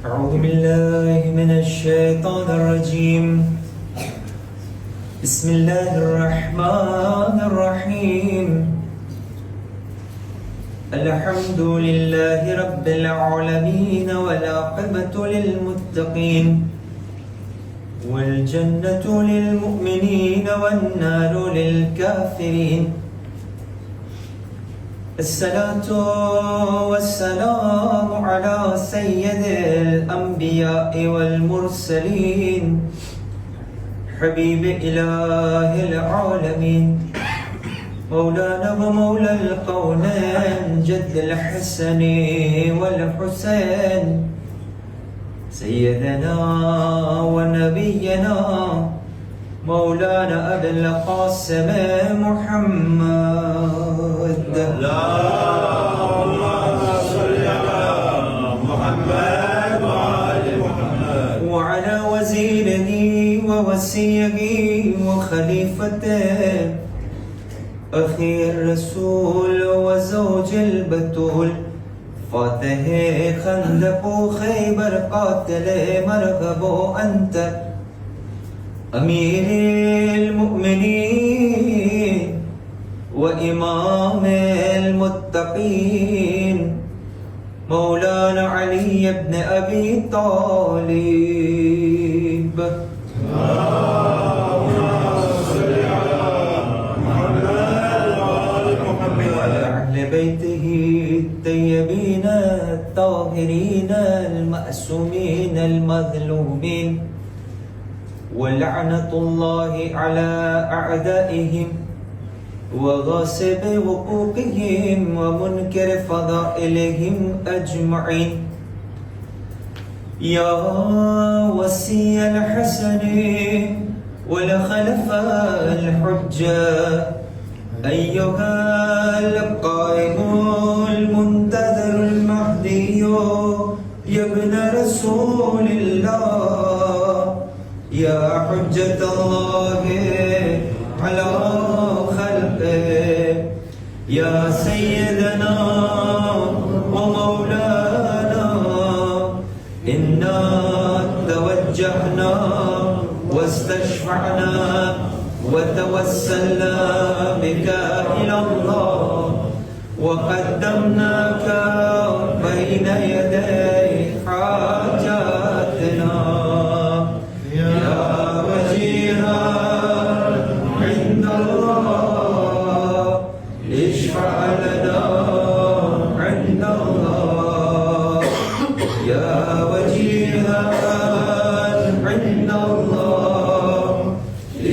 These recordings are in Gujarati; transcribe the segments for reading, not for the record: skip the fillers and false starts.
أعوذ بالله من الشيطان الرجيم. بسم الله الرحمن الرحيم. الحمد لله رب العالمين والعاقبة للمتقين والجنة للمؤمنين والنار للكافرين. الصلاة والسلام على سيد الأنبياء والمرسلين حبيب إله العالمين مولانا ومولى القونين جد الحسن والحسين سيدنا ونبينا مولانا أبي القاسم محمد. اللهم صل على محمد وآل محمد وعلى وزيره ووصيه وخليفته أخي الرسول وزوج البتول فاتح خندق خيبر قاتل مرغب أنت أمير المؤمنين وإمام المتقين مولانا علي بن أبي طالب. اللهم صل على محمد وآل محمد وعلى أهل بيته الطيبين الطاهرين المأسومين المظلومين ولعنة الله على أعدائهم وغاصب حقوقهم ومنكر فضائلهم أجمعين. يا وصي الحسن والخلفاء الحجة أيها القائم المنتظر المهدي يا ابن رسول الله يا حجة الله على خلقه يا سيدنا ومولانا إنا توجهنا واستشفعنا وتوسلنا بك إلى الله وقدمناك بين يدي حاجاتنا يا وجيها عند الله اشفع لنا عند الله يا وجيها عند الله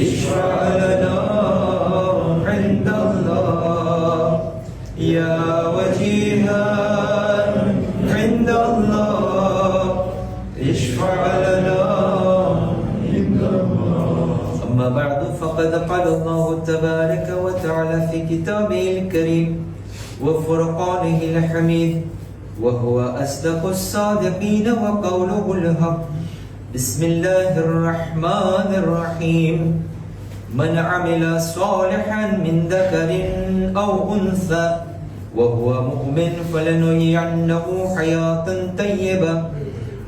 اشفع لنا عند الله يا وجيها عند الله اشفع لنا عند الله. أما بعد فقد قال الله تبارك وتعالى في كتابه الكريم وفرقانه الحميد وهو أصدق الصادقين وقوله الحق. بسم الله الرحمن الرحيم. من عمل صالحا من ذكر أو أنثى وهو مؤمن فلنحيينه حياة طيبة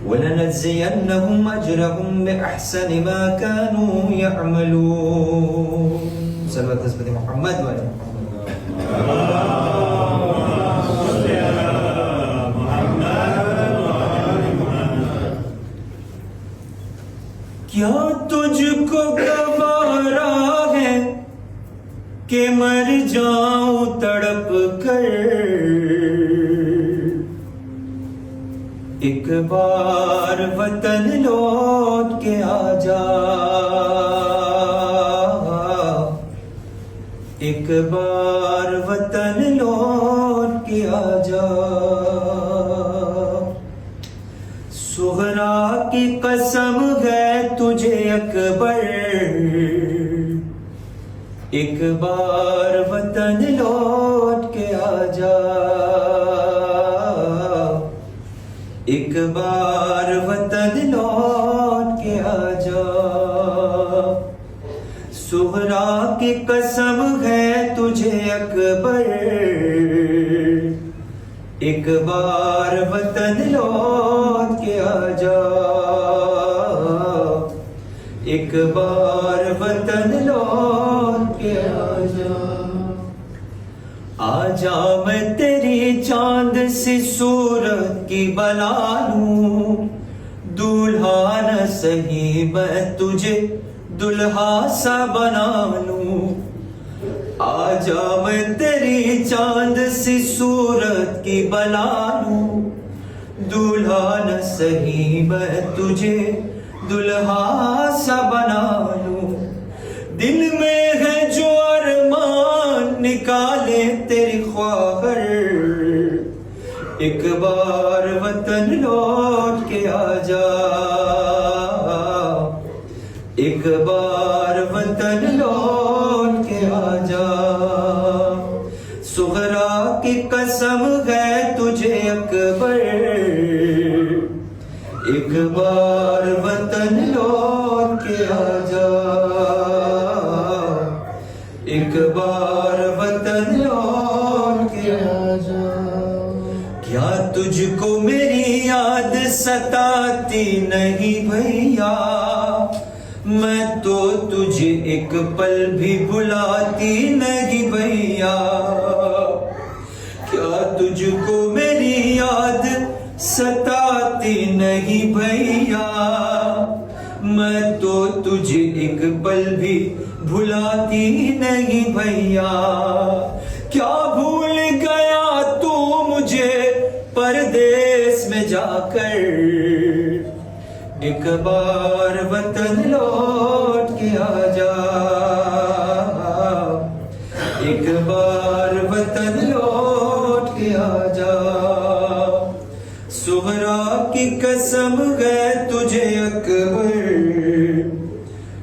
ولنجزينهم أجرهم بأحسن ما كانوا يعملون. صلى الله عليه محمد وعلى محمد. क्या तुझको गवारा है कि मर जाऊं तड़प कर, एक बार वतन लौट के आ जा, एक बार वतन लौट के आ जा। सुहरा की कसम है तुझे अकबर, एक बार वतन लौट के आ जा, एक बार वतन लौट के आ जा। सुहरा की कसम है तुझे अकबर, ایک بار وطن لوٹ کے آ جا، ایک بار وطن لوٹ کے آ جا، آ جا میں تیری چاند سی صورت کی بنا لوں، دولہا نہ سہی میں تجھے دلہا سا بنا لوں، آ جا میں تیری چاند سی صورت کی بنا لوں، دولہا نہ سہی میں تجھے دلہا سا بنا لوں، دل میں ہے جو ارمان نکالے تیری خواہر، ایک بار وطن لوٹ کے آ جا، ایک بار وطن لوٹ کے آ جا، صغرا کی قسم ہے تجھے اکبر، ایک بار وطن لوٹ کے آ جا، ایک بار وطن لوٹ کے آ جا، کیا تجھ کو میری یاد ستاتی نہیں بھیا، میں تو تجھے ایک پل بھی بھلاتی نہیں بھیا، کیا تجھ کو میری یاد ستاتی نہیں بھیا، میں تو تجھے ایک پل بھی بھلاتی نہیں بھیا، کیا بھول گیا تو مجھے پردیس میں جا کر، ایک بار وطن لوٹ کے آ جا، ایک بار وطن لوٹ کے آ جا، صغرا کی قسم ہے تجھے اکبر،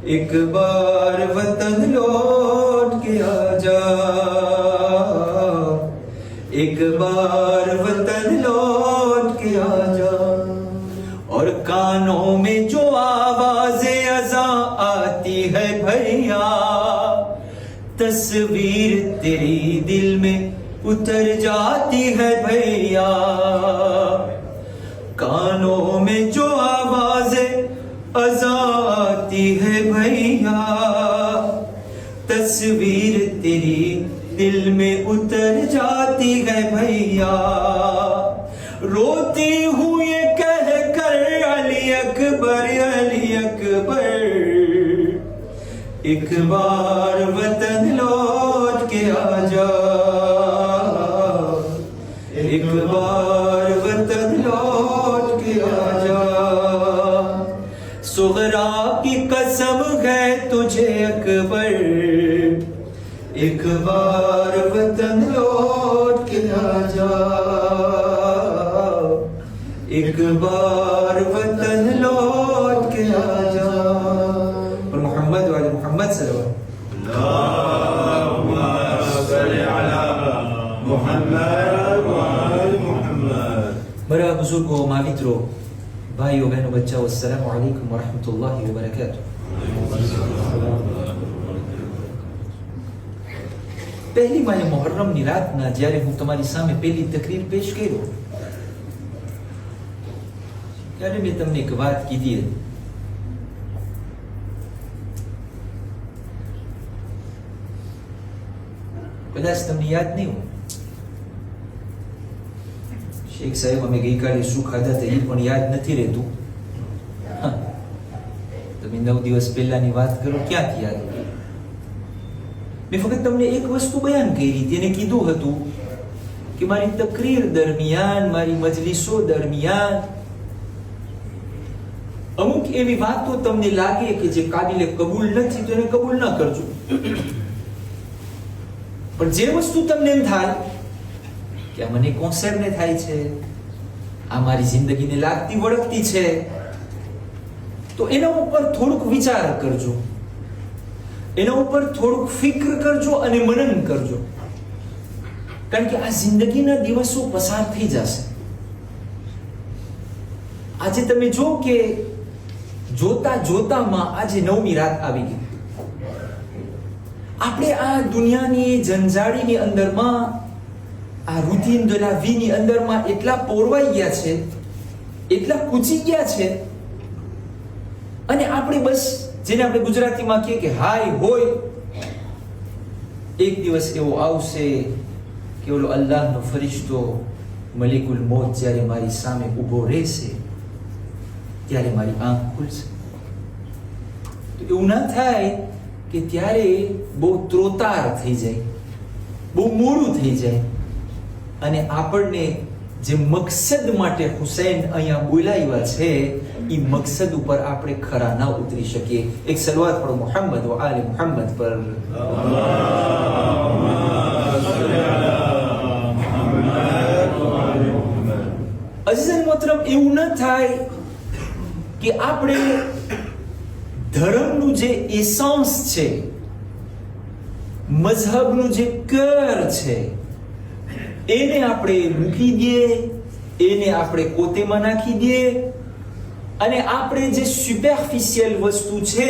ایک بار وطن لوٹ کے آ جا، ایک بار وطن لوٹ کے آ جا، اور کانوں میں جو آواز اذاں آتی ہے بھیا، تصویر تیری دل میں اتر جاتی ہے بھیا، کانوں میں جو آواز اذاں آتی ہے بھیا، تصویر تیری دل میں اتر جاتی ہے بھیا، روتی ہوں یہ کہہ کر علی اکبر علی اکبر، ایک بار وطن لوٹ کے آ جا، ایک بار وطن لوٹ کے آ جا، صغرا کی قسم ہے تجھے اکبر، ایک بار وطن لوٹ کے آ جا، ایک بار وطن لوٹ کے آ جا، اور محمد وعلی محمد صلی اللہ اللهم صل على محمد وعلى محمد۔ میرا بزرگوں ماں متروں بھائیوں بہنوں بچوں السلام علیکم ورحمۃ اللہ وبرکاتہ۔ પહેલી માય મુહર્રમની રાતના જ્યારે હું તમારી સામે પહેલી તકરીર પેશ કર્યો ત્યારે મેં તમને એક વાત કીધી હતી। કદાચ તમને યાદ નહીં હોય। શેખ સાહેબ અમે ગઈકાલે શું ખાધા હતા એ પણ યાદ નથી રહેતું। તમે 9 દિવસ પહેલાની વાત કરો ક્યાંથી યાદ હોય? મેં ફક્ત તમને એક વસ્તુ બયાન કરી હતી અને કીધું હતું કે મારી તકરીર દરમિયાન મારી મજલિસો દરમિયાન અમુક એવી વાતો તમને લાગે કે જે કાબિલે કબૂલ નથી તો એને કબૂલ ન કરજો, પણ જે વસ્તુ તમને એમ થાય કે આ મને કોન્સર્ન થાય છે, આ મારી જિંદગીને લાગતી વળગતી છે, તો એના ઉપર થોડુંક વિચાર કરજો, એના ઉપર થોડુંક ફિક્ર કરજો અને મનન કરજો, કારણ કે આ જિંદગીના દિવસો પસાર થઈ જશે। આજે તમે જો કે જોતા જોતામાં આજે 9મી રાત આવી ગઈ। આપણે આ દુનિયાની જંજાળીની અંદરમાં આ રૂટીન de la vie ની અંદરમાં એટલા પોરવાઈ ગયા છે, એટલા કૂચી ગયા છે, અને આપણે બસ જેને આપણે ગુજરાતીમાં કહીએ કે હાય હોય, એક દિવસ એવો આવશે કે ઓલો અલ્લાહનો ફરિશ્તો મલિકુલ મોત જ્યારે મારી સામે ઊભો રહેશે ત્યારે મારી આંખ ખુલશે. તો એવું ના થાય કે ત્યારે બહુ ત્રોતાર થઈ જાય, બહુ મોડું થઈ જાય, અને આપણને જે મકસદ માટે હુસૈન અહીંયા બોલાવ્યા છે એ મકસદ ઉપર આપણે ખરા ના ઉતરી શકીએ. એક સલવાત પઢો મુહમ્મદ વ આલે મુહમ્મદ પર. અઝીઝ મોહતરમ, એવું ન થાય કે આપણે ધર્મનું જે એસન્સ છે, મઝહબનું જે કર છે, એને આપણે મૂકી દઈએ, એને આપણે કોતેમાં નાખી દઈએ, અને આપણે જે સુપરફિશિયલ વસ્તુ છે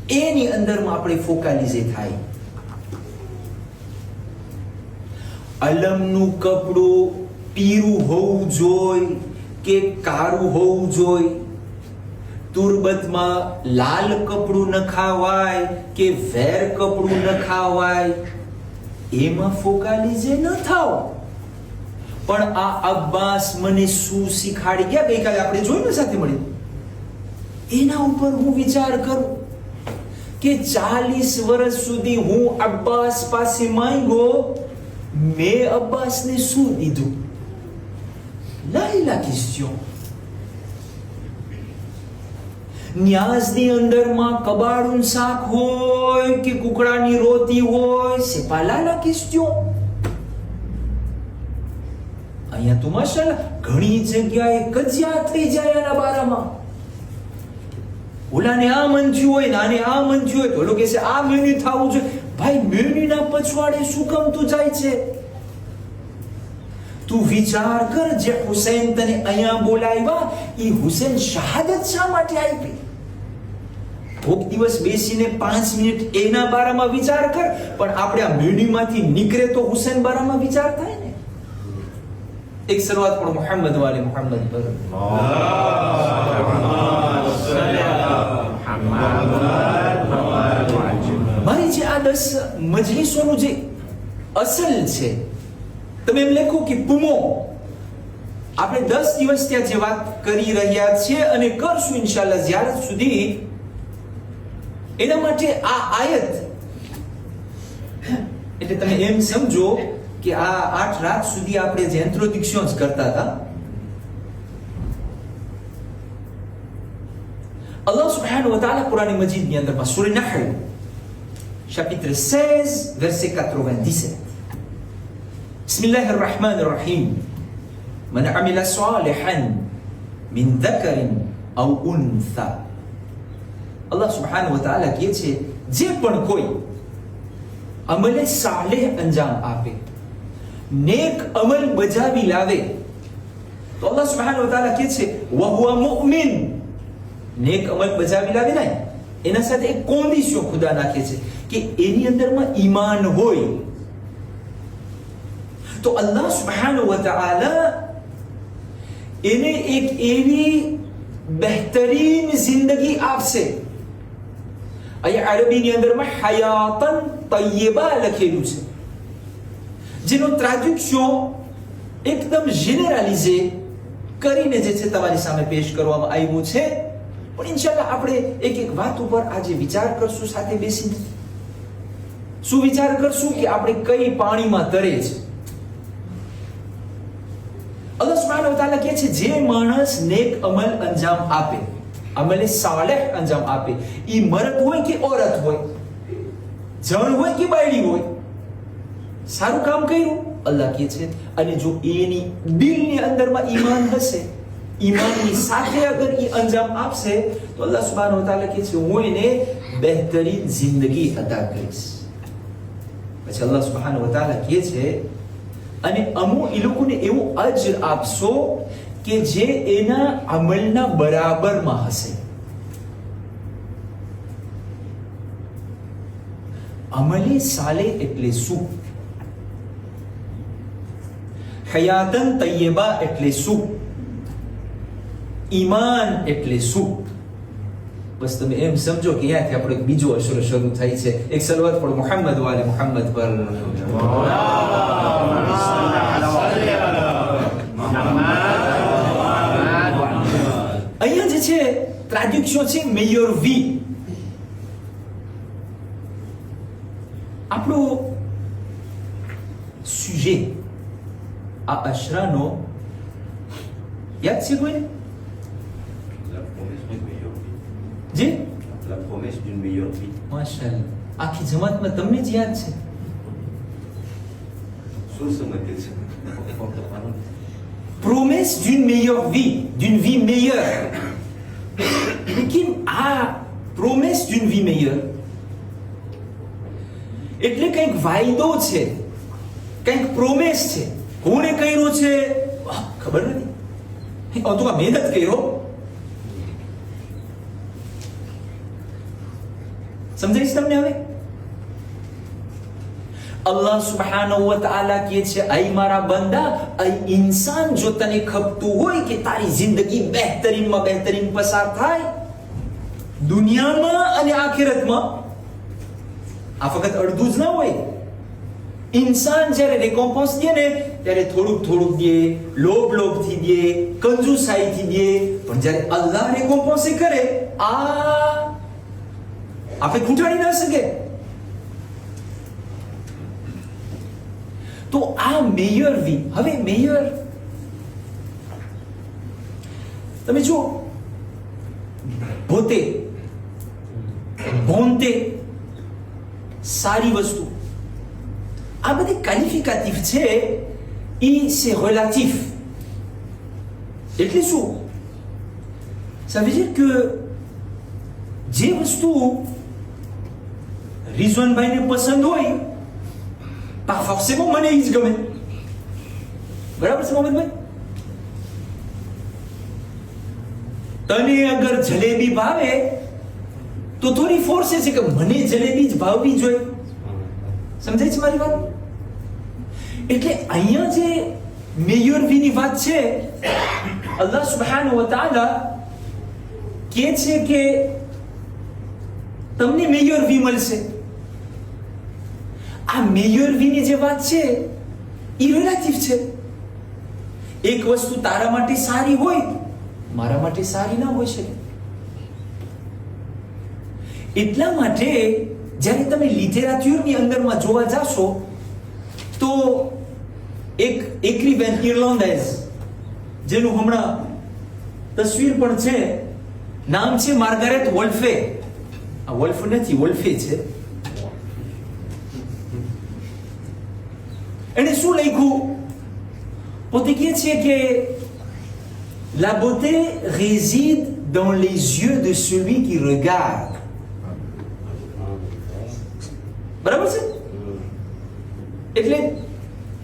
એની અંદરમાં આપણે ફોકાલિઝે થાય. અલમનું કપડું પીળું હોવું જોઈએ કે કાળું હોવું જોઈએ, તુરબતમાં લાલ કપડું નખાવાય કે વેર કપડું નખાવાય, એમાં ફોકાલિઝે ન થાવ. પણ આ અબ્બાસ મને શું શીખાડી ગયા, ગઈકાલે આપણે જોયું ને સાથે મળી, એના ઉપર હું વિચાર કરું કે 40 વર્ષ સુધી હું અબ્બાસ પાસે માંગ્યો, મેં અબ્બાસને શું દીધું? la question. ન્યાઝની અંદરમાં કબાડું શાક હોય કે કુકડાની રોટી હોય, c'est pas là la question. અહીંયા તો માશાલ્લાહ ઘણી જગ્યાએ કજિયા થઈ જાય આના બારામાં. ઓલાને આ મન થયું હોય ને આને આ મન થયું હોય, તો ઓલો કહે છે આ મેન્યુ થવું જોઈએ. ભાઈ, મેન્યુના પછવાડે શું કામ તું જાય છે? તું વિચાર કર, જે હુસૈન તને અહીંયા બોલાવ્યા, એ હુસૈન શહાદત શા માટે આપી? કોક દિવસ બેસીને 5 મિનિટ એના બારામાં વિચાર કર. પણ આપણે આ મેન્યુમાંથી નીકળે તો હુસૈન બારામાં વિચાર થાય ને. એક શરૂઆત પણ મુહમ્મદ વાલે મુહમ્મદ પર. મારી જે આ 10 મજલિસોનું જે અસલ છે, તમે એમ લખો કે પુમો, આપણે 10 દિવસ ત્યાં જે વાત કરી રહ્યા છીએ અને કરશું ઇન્શાઅલ્લાહ ઝિયારત સુધી, એના માટે આ આયત, એટલે તમે એમ સમજો કે આ 8 રાત સુધી આપણે જે ઇન્ટ્રોડક્શન્સ કરતા હતા, Allah subhanahu wa ta'ala Quran Majid ની અંદરમાં સૂરા Nehal chapitre 16 verset 97, Bismillahir Rahmanir Rahim, Man amila salihan min dhakarin aw untha. Allah subhanahu wa ta'ala કહે છે, જે પણ કોઈ અમલે સાલેહ અંજામ આપે, નેક અમલ બજાવી લાવે, તો Allah subhanahu wa ta'ala કહે છે wa huwa mu'min. નેક અમલ બજાવી લાવે ને, એના સાથે એક કોન્ડિશન ખુદા નાખે છે કે એની અંદરમાં ઈમાન હોય. તો Allah subhanahu wa ta'ala એને એક એવી બહેતરીન જિંદગી આપશે. અહીંયા અરબીની અંદરમાં હયાતન તય્યબા લખેલું છે, જેનો ટ્રાન્સલેશન એકદમ જેનરલાઇઝે કરીને જે છે તમારી સામે પેશ કરવામાં આવ્યું છે. પણ ઇન્શાઅલ્લાહ આપણે એક એક વાત ઉપર આજે વિચાર કરશું સાથે બેસીને. શું વિચાર કરશું કે આપણે કઈ પાણીમાં તરે છે. Allah subhanahu wa ta'ala કહે છે, જે માણસ નેક અમલ અંજામ આપે, અમલે સાલેહ અંજામ આપે, ઈ મર્દ હોય કે औरत હોય, જણ હોય કે બાયડી હોય, સારું કામ કર્યું અલ્લાહ કહે છે. અને જો એની દિલની અંદરમાં ઈમાન હશે, ઈમાનની સાથે અગર ઈ અંજામ આપશે, તો અલ્લાહ સુબ્હાનહુ વ તઆલા કહે છે, હું એને બહેતરીન જિંદગી અતા કરીશ. પછી અલ્લાહ સુબ્હાનહુ વ તઆલા કહે છે, અને અમુ એ લોકોને એવું અજર આપશો કે જે એના અમલના બરાબરમાં હશે. અમલે સાલે એટલે શું? હયાતન તૈયબા એટલે શું, ઈમાન એટલે શું? બસ તમે એમ સમજો કે અહીંયાથી આપણો એક બીજો અશરો શરૂ થાય છે. એક સલવાત પણ મુહમ્મદ વાલે મુહમ્મદ પર. અહીંયા જે છે ટ્રાડ્યુક્શન છે મેયર વી. આપણો સુજે આ અશરાનો યાદ છે કોઈને? La promesse d'une meilleure vie. જી La promesse d'une meilleure vie. માશાઅલ્લાહ. આખી જમાતમાં તમને જ યાદ છે? Sous ce modèle. Promesse d'une meilleure vie, d'une vie meilleure. લેકિન આ promesse d'une vie meilleure એટલે કંઈક વાયદો છે, કંઈક પ્રોમેસ છે. કોણે કર્યો છે ખબર નથી. તો મહેનત કર્યો. સમજાય છે તમને હવે? અલ્લાહ સુબ્હાનહુ વ તઆલા કહે છે, અય મારા બંદા, અય ઇન્સાન, જો તને ખપતું હોય કે તારી જિંદગી બહેતરીનમાં બહેતરીન પસાર થાય દુનિયામાં અને આખિરતમાં, આ ફક્ત અડધું જ ના હોય. ઇન્સાન જ્યારે રેકોમ્પન્સ દે ને ત્યારે થોડુંક થોડુંક દે, લોભથી દે, કંજુસાઈથી દે, પણ જ્યારે અલ્લાહ રેકોમ્પન્સ કરે આપણે ખૂંટાડી ના શકે. તો આ મેયર વી. હવે મેયર તમે જો પોતે બોનતે સારી વસ્તુ, આ બધી ક્વોલિફિકેટિવ છે, ઈ છે રિલેટિવ. એટલે શું? ça veut dire que જે વસ્તુ રિઝવાનભાઈને પસંદ હોય pas forcément મને ઈ જ ગમે. બરાબર છે મોહમ્મદભાઈ? તને અગર જલેબી ભાવે તો થોડી ફોર્સ છે કે મને જલેબી જ ભાવવી જોઈએ. સમજાય છે મારી વાત? એટલે અહીંયા જે મેયર વીની વાત છે, અલ્લાહ સુબ્હાનહુ વ તઆલા કહે છે કે તમને મેયર વી મળશે. આ મેયર વીની જે વાત છે એ રિલેટિવ છે. એક વસ્તુ તારા માટે સારી હોય, મારા માટે સારી ના હોય શકે. એટલા માટે જ્યારે તમે લિટરેચરની અંદરમાં જોવા જાશો તો એક એક્રિવેન ઇરલેન્ડાઇઝ, જેનું હમણાં તસવીર પણ છે, નામ છે માર્ગારેટ વોલ્ફે. આ વોલ્ફ નથી, વોલ્ફે છે. એને શું લખ્યું? પોતે કહે છે કે la beauté réside dans les yeux de celui qui regarde. બરાબર છે? એટલે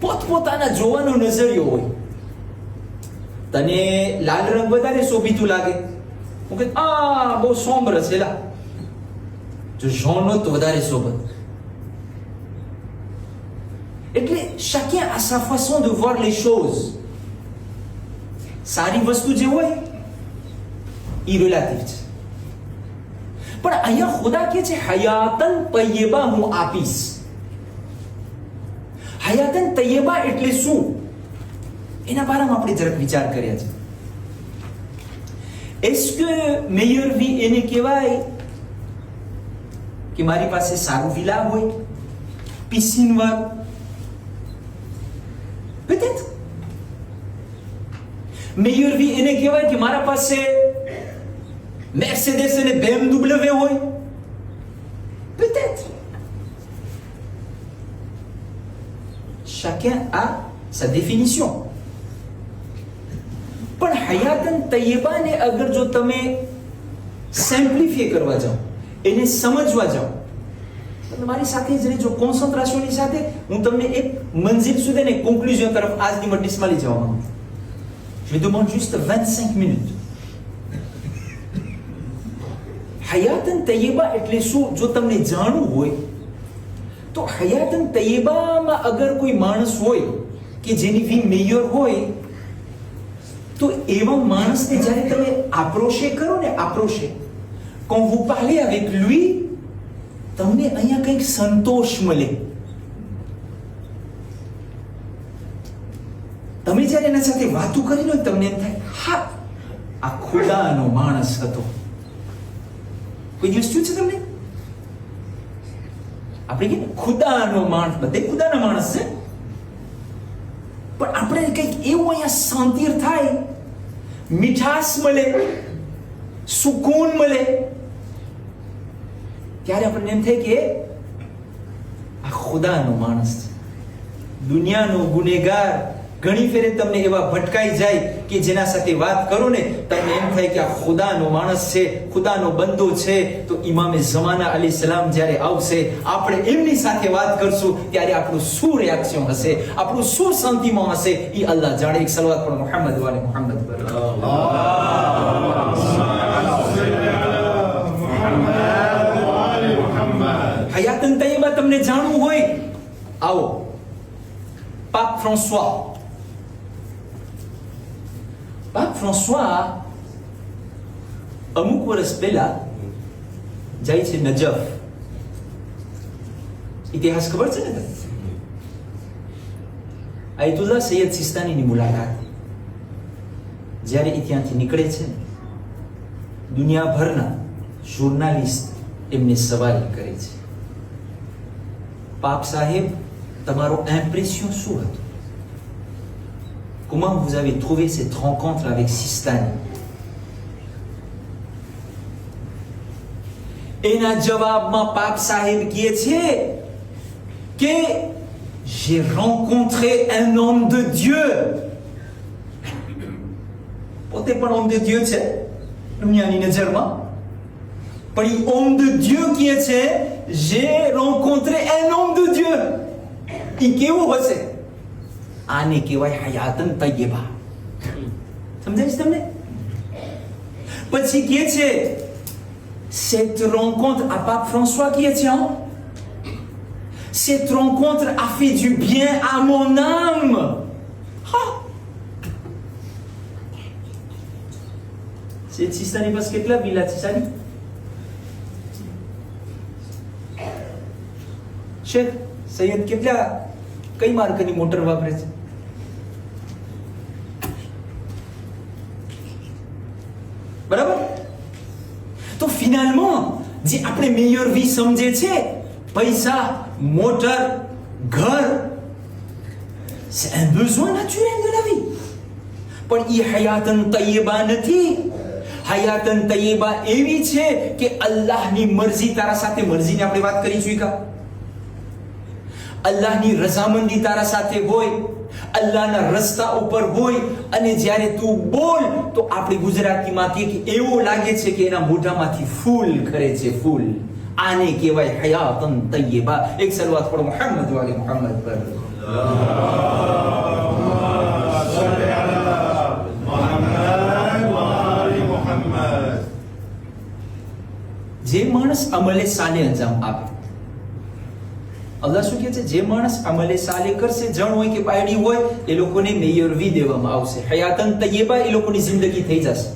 પોતપોતાના જોવાનો નજરિયો હોય. તને લાલ રંગ વધારે શોભીતું લાગે, હું કે આ બહુ સોમ્બર છે લા, જો જાણો તો વધારે શોભત. એટલે chacun a sa façon de voir les choses. સારી વસ્તુ જે હોય એ રિલેટિવ છે. પણ અહીંયા ખુદા કહે છે હયાતન તૈયબા હું આપીશ. હયાતન તૈયબા એટલે શું? એના બારામાં આપણે જરાક વિચાર કર્યા છે. est-ce que meilleure vie એને કહેવાય કે મારી પાસે સારું વિલા હોય, પિસિન વાળું? peut-être. meilleure vie એને કહેવાય કે મારા પાસે Mercedes અને BMW હોય? peut-être. chacun a sa définition. પણ હયાતન તૈયબાને અગર જો તમે સિમ્પ્લિફાય કરવા જાઓ, એને સમજવા જાઓ, તમે મારી સાથે જ રહેજો, કોન્સન્ટ્રેશનની સાથે હું તમને એક મંજિલ સુધી ને કોન્ક્લુઝન તરફ આજની મજલિસમાં લઈ જવા માંગુ છું. Je demande juste 25 minutes. હયાતન Taiba એટલે શું જો તમને જાણવું હોય તો હયાતન તૈયબામાં અગર કોઈ માણસ હોય કે જેની વી મેયર હોય, તો એવા માણસને જ્યારે તમે approche કરો ને, approche, quand vous parlez avec lui, તમને અહીંયા કંઈક સંતોષ મળે. તમે જ્યારે એના સાથે વાતો કરી લો, તમને એમ થાય, હા, આ ખુદાનો માણસ હતો. કોઈ દિવસ શું છે તમને? આપણે કહીએ ખુદાનો માણસ, બધે ખુદાના માણસ છે, પણ આપણે કંઈક એવું અહીંયા શાંતિ થાય, મીઠાશ મળે, સુકૂન મળે, ત્યારે આપણને એમ થાય કે આ ખુદાનો માણસ છે. દુનિયાનો ગુનેગાર ઘણી ફેરે તમને એવા ભટકાઈ જાય કે જેના સાથે વાત કરો ને તમને એમ થાય કે આ ખુદાનો માણસ છે, ખુદાનો બંદો છે. તો ઇમામે ઝમાના અલૈહિ સલામ જ્યારે આવશે, આપણે એમની સાથે વાત કરશું, ત્યારે આપણું શું રિએક્શન હશે, આપણું શું શાંતિમાં હશે, એ અલ્લાહ જાણે. એક સલવાત પણ મુહમ્મદ વાલે મુહમ્મદ પર હયાતન તય્યબા તમને જાણવું હોય, આવો. પાપ ફ્રાન્સવા અમુક વર્ષ પહેલા જાય છે નજફ. ઇતિહાસ ખબર છે ને? આયતુલ્લાહ સૈયદ સિસ્તાનીની મુલાકાત જ્યારે એ ત્યાંથી નીકળે છે, દુનિયાભરના જર્નાલિસ્ટ એમને સવાલ કરે છે, પાપ સાહેબ, તમારો ઇમ્પ્રેશન શું હતો? Comment vous avez trouvé cette rencontre avec Sistani? એના જવાબમાં પાપ સાહેબ કહે છે કે j'ai rencontré un homme de Dieu. પોતે પણ homme de Dieu છે દુનિયાની નજરમાં, પણ એ homme de Dieu કહે છે j'ai rencontré un homme de Dieu. એ કેવું હશે? આને કહેવાય હયાતન તય્યબા. સમજાય છે તમને? પછી કહે છે cette rencontre à Pape François qui est tiens, cette rencontre a fait du bien à mon âme. C'est Sistani parce que là Villa Sistani Cheikh Sayyid કેટલા કઈ માર્કની મોટર વાપરે છે? બરાબર? તો ફિનાલમાં જે આપણે મેયર વી સમજે છે, પૈસા, મોટર, ઘર, c'est un besoin naturel de la vie. પણ એ હયાતન તય્યબા નથી. હયાતન તય્યબા એવી છે કે અલ્લાહની મરજી તારા સાથે, મરજીની આપણે વાત કરી ચૂક્યા, અલ્લાહની રઝામંદી તારા સાથે હોય, અલ્લાહના રસ્તા ઉપર હોય, અને જ્યારે તું બોલ તો આપણી ગુજરાતીમાં કે એવું લાગે છે કે એના મોઢામાંથી ફૂલ ખરે છે, ફૂલ. આને કહેવાય હયાતન તય્યબા. એક સલવાત પઢો મુહમ્મદ વાલે મુહમ્મદ પર. જે માણસ અમલે સાલે અંજામ આપે, અલ્લાહ શું કહે છે? જે માણસ અમલે સાલે કરશે, જણ હોય કે પાયડી હોય, એ લોકોને મેયરવી દેવામાં આવશે, હયાતન તય્યબા એ લોકોની જિંદગી થઈ જશે.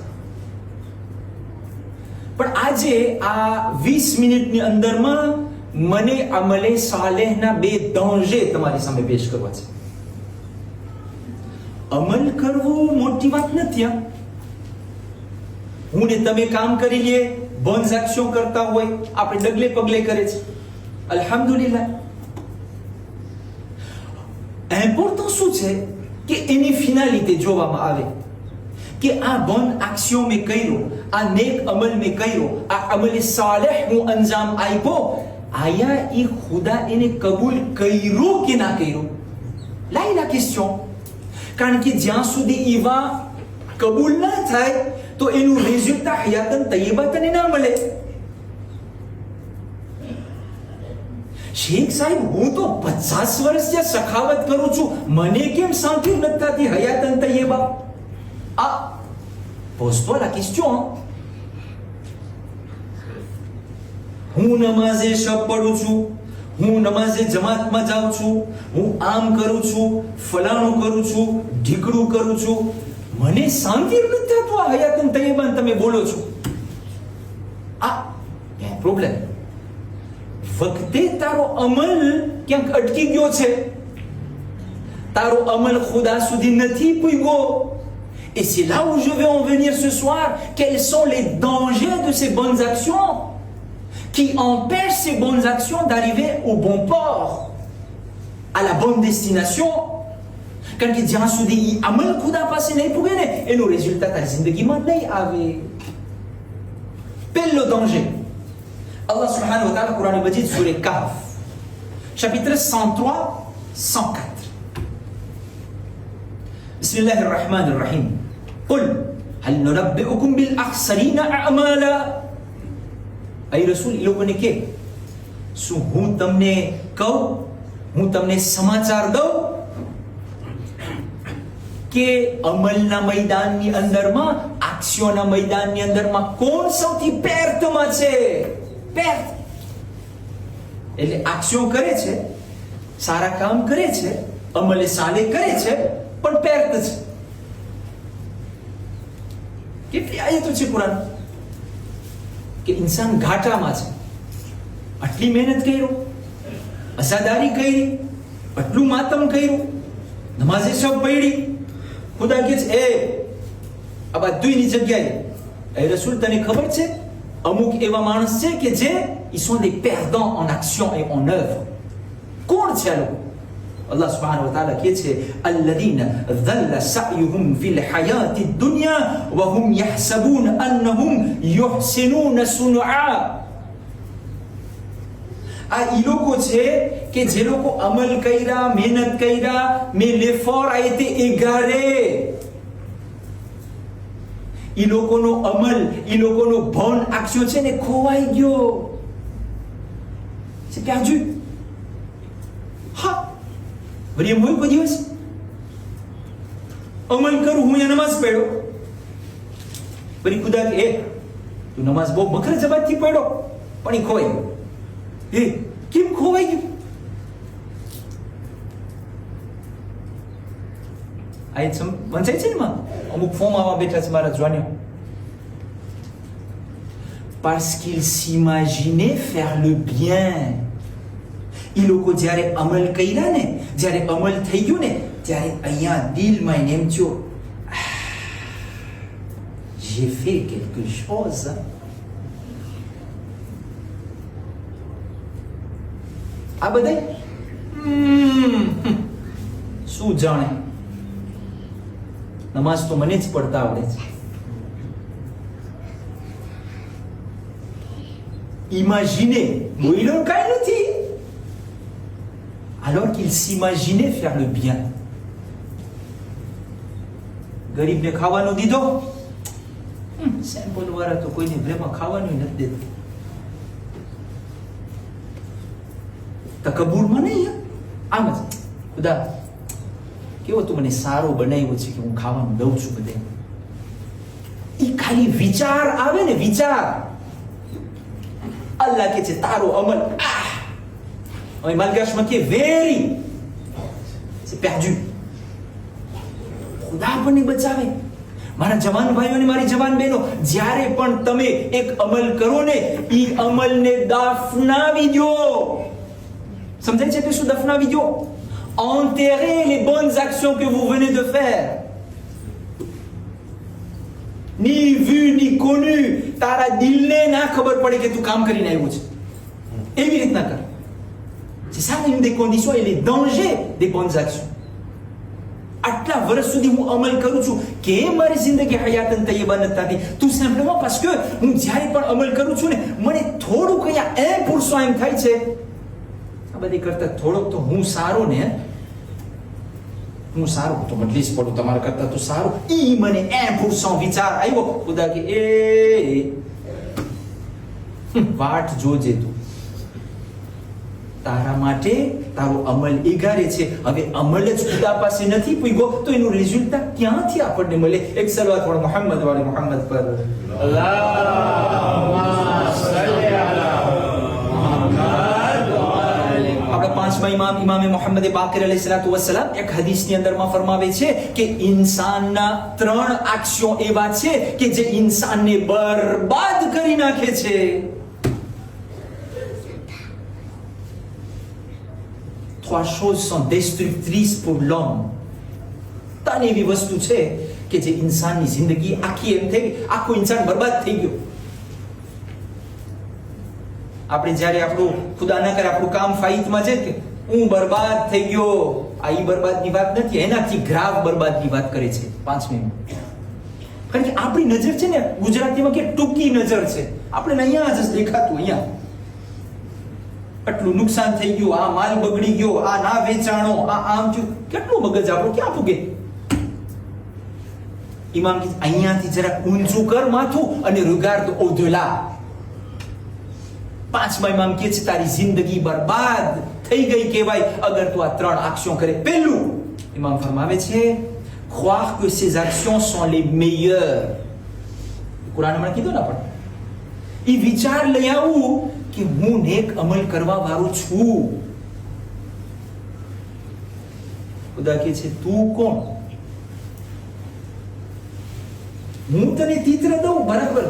પણ આજે આ 20 મિનિટની અંદરમાં મને અમલે સાલેહના બે દાંજે તમારી સામે પેશ કરવા છે. અમલ કરવું મોટી વાત નથી. હું ને તમે કામ કરી લઈએ, bonnes actions કરતા હોય, આપણે ડગલે પગલે કરે છે, અલ્હમ્દુલિલ્લાહ. ઇમ્પોર્ટન્ટ શું છે કે એની ફિનાલિટી જોવામાં આવે કે આ bonne action મેં કર્યો, આ નેક અમલ મેં કર્યો, આ અમલે સાલેહ હું અંજામ આપ્યો, આયા એ ખુદા એને કબૂલ કર્યું કે ના કર્યું? Là est la question. કારણ કે જ્યાં સુધી એવા કબૂલ ના થાય તો એનું રિઝલ્ટ હયાતન તય્યબા તને ના મળે. શેખ સાહેબ, હું તો 50 વર્ષ જે સખાવત કરું છું, મને કેમ શાંતિ નથી થતી હયાતન તય્યબા? આ pose-toi la question. હું નમાઝે શબ પડું છું, હું નમાઝે જમાતમાં જાઉં છું, હું આમ કરું છું, ફલાણું કરું છું, ઢીકડું કરું છું, મને શાંતિ નથી થતું આ હયાતુન તય્યબા તમે બોલો છો. આ પ્રોબ્લેમ. વખતે તારો અમલ ક્યાંક અટકી ગયો છે, તારો અમલ ખુદા સુધી નથી પૂગ્યો. Et c'est là où je vais en venir ce soir. Quels sont les dangers de ces bonnes actions qui empêchent ces bonnes actions d'arriver au bon port, à la bonne destination? Quand il dit સુધી અમલ ખુદા પાસે નહીં પૂગે ને એનું રિઝલ્ટ તારી જિંદગીમાં નહીં આવે. પહેલો danger, Allah subhanahu wa ta'ala, Coran Majid, Surah Kahf, chapitre 103-104. Bismillah ar-Rahman ar-Rahim. قل هل ننبئكم بالأخسرين أعمالا. أي رسول એ લોકોને કે શું હું તમને કહું, હું તમને સમાચાર દઉં કે અમલના મૈદાનની અંદરમાં, એક્શનના મૈદાનની અંદરમાં કોણ સૌથી પેર્ટમાં છે? પેર્ટ એટલે એક્શન કરે છે, સારા કામ કરે છે, અમલે સાલે કરે છે, પણ પેર્ટ છે. કેટલી આયતો છે કુરાન કે ઇન્સાન ઘાટામાં છે. આટલી મહેનત કર્યો, અસાદારી કરી, આટલું માતમ કર્યું, નમાઝે સબ પડી, ખુદા કહે છે એ આ બધુંની જગ્યાએ એ રસૂલ તને ખબર છે અમુક એવા માણસ છે કે જે ils sont des perdants en action et en œuvre. કોણ છે આ લોકો? Allah subhanahu wa ta'ala કહે છે الذين ظل سعيهم في الحياة الدنيا وهم يحسبون أنهم يحسنون صنعا. આ ઈ લોકો છે કે જે લોકો અમલ કર્યા, મહેનત કર્યા, mais l'effort a été égaré. ઈ લોકોનો અમલ, ઈ લોકોનો bonne action છે ને ખોવાઈ ગયો. C'est perdu. હા, વળી એમ હોય કોઈ દિવસ અમલ કરું, હું અહીંયા નમાઝ પડ્યો, વળી ખુદા કે એ તું નમાઝ બહુ બકરા જમાતથી પડ્યો પણ એ ખોવાઈ ગયો. એ કેમ ખોવાઈ ગયું? આ વંચાય છે ને માં અમુક ફોર્મ આવા બેઠા છે મારા જોવાને. Parce qu'il s'imaginait faire le bien. ઈ લોકો જ્યારે અમલ કર્યા ને, જ્યારે અમલ થઈ ગયું ને, ત્યારે અહીંયા દિલમાં એને એમ થયો j'ai fait quelque chose. આ બધા શું જાણે, નમાઝ તો મને જ પડતા આવડે છે. Imaginez, બોલ્યો કાંઈ નથી. Alors qu'il s'imaginait faire le bien. ગરીબને ખાવાનું દીધો, સેમ્પલ વાળા તો કોઈને ભેમાં ખાવાનું નથી દેતા. તકબૂરમાં નહીં, આમ જ ખુદા કેવો તું મને સારો બનાવ્યો છે કે હું ખાવાનું દઉં છું બધે. એ ખાલી વિચાર આવે ને, વિચાર. અલ્લાહ કે છે તારો અમલ હવે માલગાશમાં કે વેરી c'est perdu. ખુદા આપણને બચાવે. મારા જવાન ભાઈઓ અને મારી જવાન બહેનો, જ્યારે પણ તમે એક અમલ કરો ને, એ અમલને દફનાવી દો. સમજાય છે કે શું દફનાવી દો? Enterrez les bonnes actions que vous venez de faire. Ni vu ni connu. તારા દિલને ના ખબર પડે કે તું કામ કરીને આવ્યો છે. એવી રીતના કર. C'est ça une des conditions et les dangers des bonnes actions. આટલા વર્ષ સુધી હું અમલ કરું છું, કેમ મારી જિંદગી હયાતન તય્યબા નથી થતી? tout simplement parce que હું જ્યારે પણ અમલ કરું છું ને, મને થોડુંક અહીંયા 1% એમ થાય છે આ બધી કરતા થોડોક તો હું સારો ને, હું સારું તો મજલિસ પડું તમારા કરતા તો સારું. ઈ મને 1% વિચાર આવ્યો, ખુદા કે એ વાટ જોજે તું, તારા માટે તારો અમલ એગારે છે. હવે અમલ જ ખુદા પાસે નથી પૂગ્યો તો એનું રિઝલ્ટ ક્યાંથી આપણને મળે? એક સલવાત પણ મોહમ્મદ વાલે મોહમ્મદ પર અલ્લાહુમ્મા સલ્લી અલા મુહમ્મદ વ અલી પાંચમા ઇમામે મોહમ્મદ બાકર અલૈહિસ્સલાતુ વસ્સલામ એક હદીસની અંદરમાં ફરમાવે છે કે ઇન્સાનના 3 એક્શનો એવા છે કે જે ઇન્સાનને બરબાદ કરી નાખે છે. 3 choses sont destructrices pour l'homme. ત્રણ એવી વસ્તુ છે કે જે ઇન્સાનની જિંદગી આખી એમ થઈ ગઈ, આખો ઇન્સાન બરબાદ થઈ ગયો. આપણે જ્યારે આપણું ખુદા ન કરે આપણું કામ ફાઈતમાં છે કે હું બરબાદ થઈ ગયો, આ ઈ બરબાદની વાત નથી, એનાથી ગ્રાવ બરબાદની વાત કરે છે પાંચમી. કારણ કે આપણી નજર છે ને ગુજરાતીમાં કે ટૂંકી નજર છે, આપણે અહીંયા જ દેખાતું, અહીંયા આટલું નુકસાન થઈ ગયું, આ માલ બગડી ગયો, આ ના વેચાણો, આ આમ થયું, કેટલું મગજ આપણું ક્યાં પૂગે. ઇમામ કે અહીંયાથી જરા ઊંચું કર માથું અને regarde au-delà. પાંચમા ઇમામ કે છે તારી જિંદગી બરબાદ થઈ ગઈ કહેવાય અગર તું આ 3 એક્શનો કરે. પહેલું ઇમામ ફરમાવે છે croire que ses actions sont les meilleures. કુરાનમાં કીધું ને પણ એ વિચાર લઈ આવું કે હું નેક અમલ કરવા વાળો છું. ખુદા કહે છે તું કોણ? હું તને તીત્ર દઉં બરાબર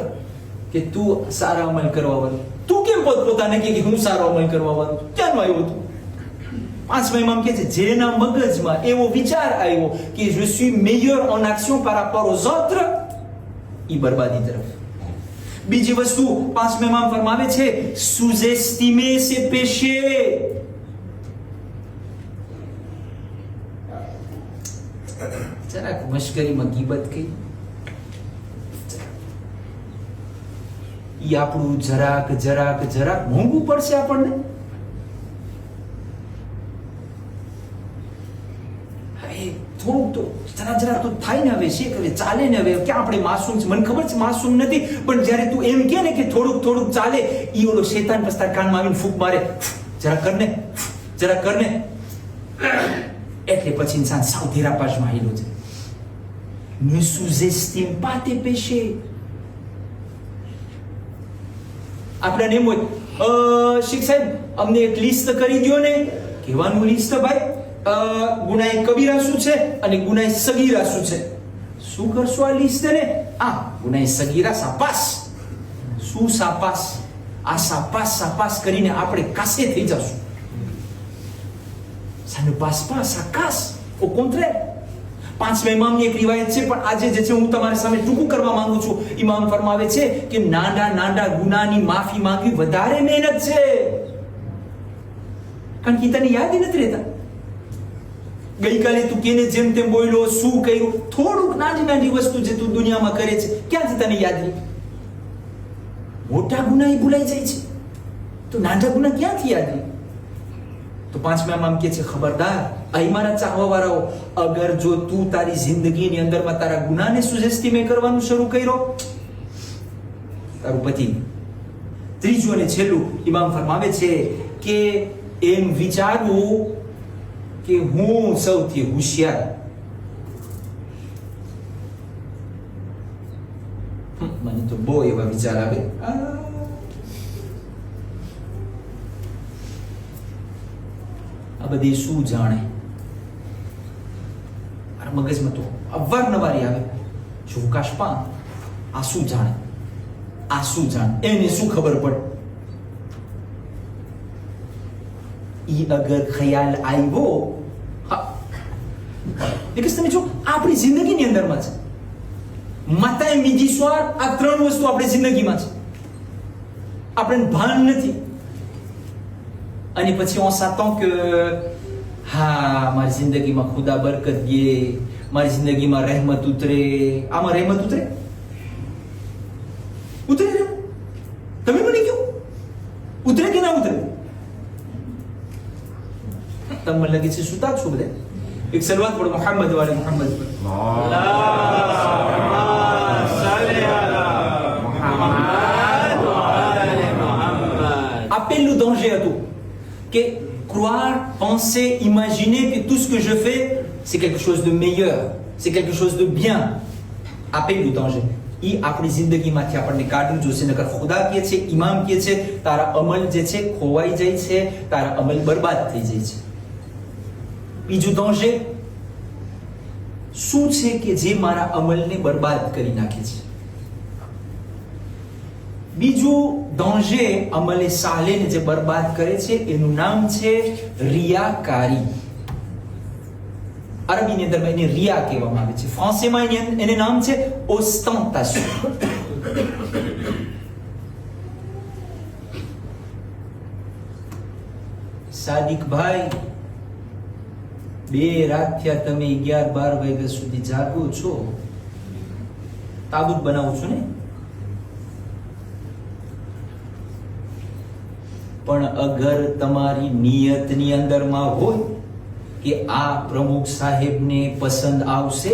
કે તું સારા અમલ કરવા વાળો. તું કેમ પોતાને કે હું સારો અમલ કરવા વાળો? ક્યાંનો આવ્યો તું? પાંચમા ઇમામ કહે છે જેના મગજમાં એવો વિચાર આવ્યો કે je suis meilleur en action par rapport aux autres, ઈ બરબાદી તરફ. બીજી વસ્તુ પાંચમા ઇમામ ફરમાવે છે sous-estimer ses péchés. જરાક મશ્કરીમાં ગીબત કહી, ઈ આપણું જરાક જરાક જરાક મોંઘું પડશે આપણને. હવે થોડુંક તો જરા તો થાય ને, હવે શેખ હવે ચાલે ને, હવે ક્યાં આપણે માસૂમ છે, મને ખબર છે માસૂમ નથી, પણ જ્યારે તું એમ કે ને કે થોડુંક ચાલે, ઈ ઓલો શેતાન પસ્તાર કાનમાં આવીને ફૂંક મારે, જરા કરને, એટલે પછી ઇન્સાન સાવ ધીરાપાશમાં આવેલો છે. Ne sous-estime pas tes péchés. આપણે એમ હોય શેખ સાહેબ અમને એક લિસ્ટ કરી દો ને. કહેવાનું લિસ્ટ ભાઈ ગુનાએ કબીરા શું છે અને ગુનાએ સગીરા શું છે. શું કરશો આ લિસ્ટ ને? ગુનાએ સગીરા સાપાસ. શું સાપાસ? આ સાપાસ કરીને આપણે કાસે થઈ જશું. ça ne passe pas, ça casse, au contraire. પાંચમા ઇમામની એક રિવાયત છે, પણ આજે જે છે હું તમારી સામે ટૂંકું કરવા માંગુ છું. ઇમામ ફરમાવે છે કે નાના ગુનાની માફી માંગવી વધારે મહેનત છે, કારણ કે તને યાદ નથી રહેતા. ગઈકાલે તું કેને જેમ તેમ બોલ્યો, શું કહ્યું, થોડુંક નાની વસ્તુ જે તું દુનિયામાં કરે છે ક્યાંથી તને યાદ રહી? મોટા ગુના એ ભૂલાઈ જાય છે, તો નાના ગુના ક્યાંથી યાદ રહી? તો પાંચમા ઇમામ કહે છે ખબરદાર ઈમાનના ચાહવા વાળાઓ, અગર જો તું તારી જિંદગીની અંદરમાં તારા ગુનાને સુજેસ્ટિમે કરવાનું શરૂ કર્યો, તારું પતિ. ત્રીજું અને છેલ્લું ઇમામ ફરમાવે છે કે એમ વિચારવું કે હું સૌથી હોશિયાર. મને તો બહુ એવા વિચાર આવે. આ બધી શું જાણે, મારા મગજમાં તો અવારનવારી આવે શું કાશપા આ શું જાણે, એને શું ખબર પડે. ઈ અગર ખ્યાલ આવ્યો, એટલે તમે જો આપણી જિંદગીની અંદરમાં છે માતા મીજી સ્વાર, આ 3 વસ્તુ આપણી જિંદગીમાં છે, આપણને ભાન નથી. અને પછી on s'attend que મારી જિંદગીમાં ખુદા બરકત દે, મારી જિંદગીમાં રહેમત ઉતરે. આમાં રહેમત ઉતરે? તમે મને કહો ઉતરે કે ના ઉતરે? તમને લાગે છે સુતા છો બધા? એક સલવાત પડો મોહમ્મદ વાલે મોહમ્મદ પર. આ પહેલું danger હતું que croire, penser, imaginer que tout ce que je fais, c'est quelque chose de meilleur, c'est quelque chose de bien. Appelle le danger. એ આપણી જિંદગીમાંથી આપણને કાઢવું જોશે. નકર ખુદા કહે છે, ઇમામ કહે છે, તારા અમલ જે છે ખોવાઈ જાય છે, તારા અમલ બરબાદ થઈ જાય છે. બીજું danger શું છે કે જે મારા અમલને બરબાદ કરી નાખે છે? બીજું danger અમલે સાલેને જે બરબાદ કરે છે એનું નામ છે રિયાકારી. અરબીની અંદર એને રિયા કહેવામાં આવે છે. ફ્રાન્સીમાં એને નામ છે ઓસ્ટેન્ટેશન. સાદિકભાઈ, 2 રાત થયા તમે 11-12 વાગ્યા સુધી જાગો છો. તાબૂત બનાવો છો ને? પણ અગર તમારી નિયતની અંદરમાં હોય કે આ પ્રમુખ સાહેબને પસંદ આવશે,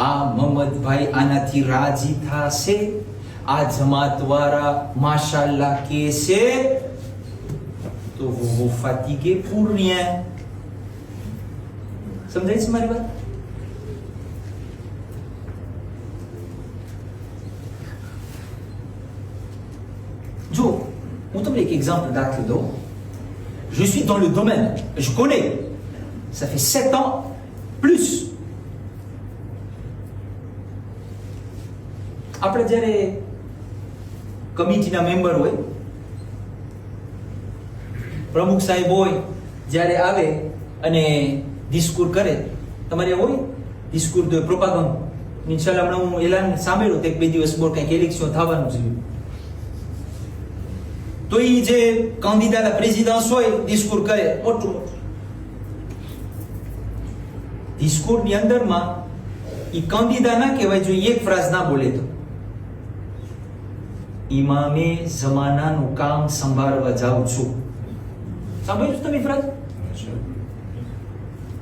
આ મોહમ્મદભાઈ આનાથી રાજી થશે, આ જમાત વાળા માશાલ્લાહ કહેશે, તો वो fatigué pour rien. સમજાય છે મારી વાત? જો હું તમને એક એક્ઝામ્પલ દાખલ દઉં. Je suis dans le domaine, je connais. Ça fait 7 ans, plus. આપણે જ્યારે કમિટીના મેમ્બર હોય, પ્રમુખ સાહેબ હોય, જ્યારે આવે અને ડિસ્કોર કરે, તમારે હોય ડિસ્કોર de propagande. ઇન્શાલ્લાહ હમણાં હું એલાન સાંભળ્યું તો 1-2 દિવસ બોર કંઈક ઇલેક્શન થવાનું છે. તો એ જે કેન્ડિડા લા પ્રેસિડન્સ હોય ડિસ્કોર કરે મોટું. ડિસ્કોરની અંદરમાં એ કેન્ડિડા ના કહેવાય જો એક ફ્રાઝ ના બોલે તો. ઇમામે જમાનાનું કામ સંભાળવા જાઉં છું. સાંભળ્યું તમે ફ્રાઝ?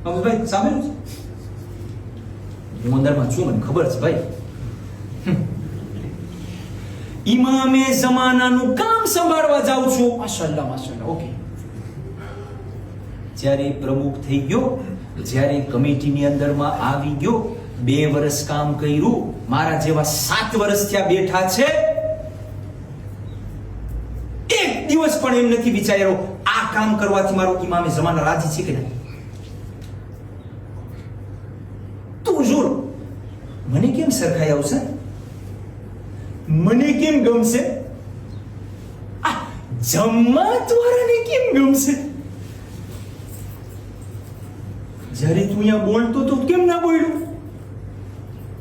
ભાઈ સાંભળ્યું છે? હું અંદરમાં છું, મને ખબર છે ભાઈ. ઇમામે જમાનાનું કામ સંભાળવા જાઉં છું. માશાલ્લાહ માશાલ્લાહ. ઓકે. જ્યારે પ્રમુખ થઈ ગયો, જ્યારે કમિટીની અંદરમાં આવી ગયો, 2 વર્ષ કામ કર્યું, મારા જેવા 7 વર્ષ થયા બેઠા છે, એક દિવસ પણ એમ નથી વિચાર્યો આ કામ કરવાથી મારો ઇમામે જમાના રાજી છે કે નહીં. toujours મને કેમ સરખાઈ આવશે, મને કેમ ગમશે, આ જમાત વાળાને કેમ ગમશે? જ્યારે તું અહીંયા બોલતો તો કેમ ના બોલ્યો?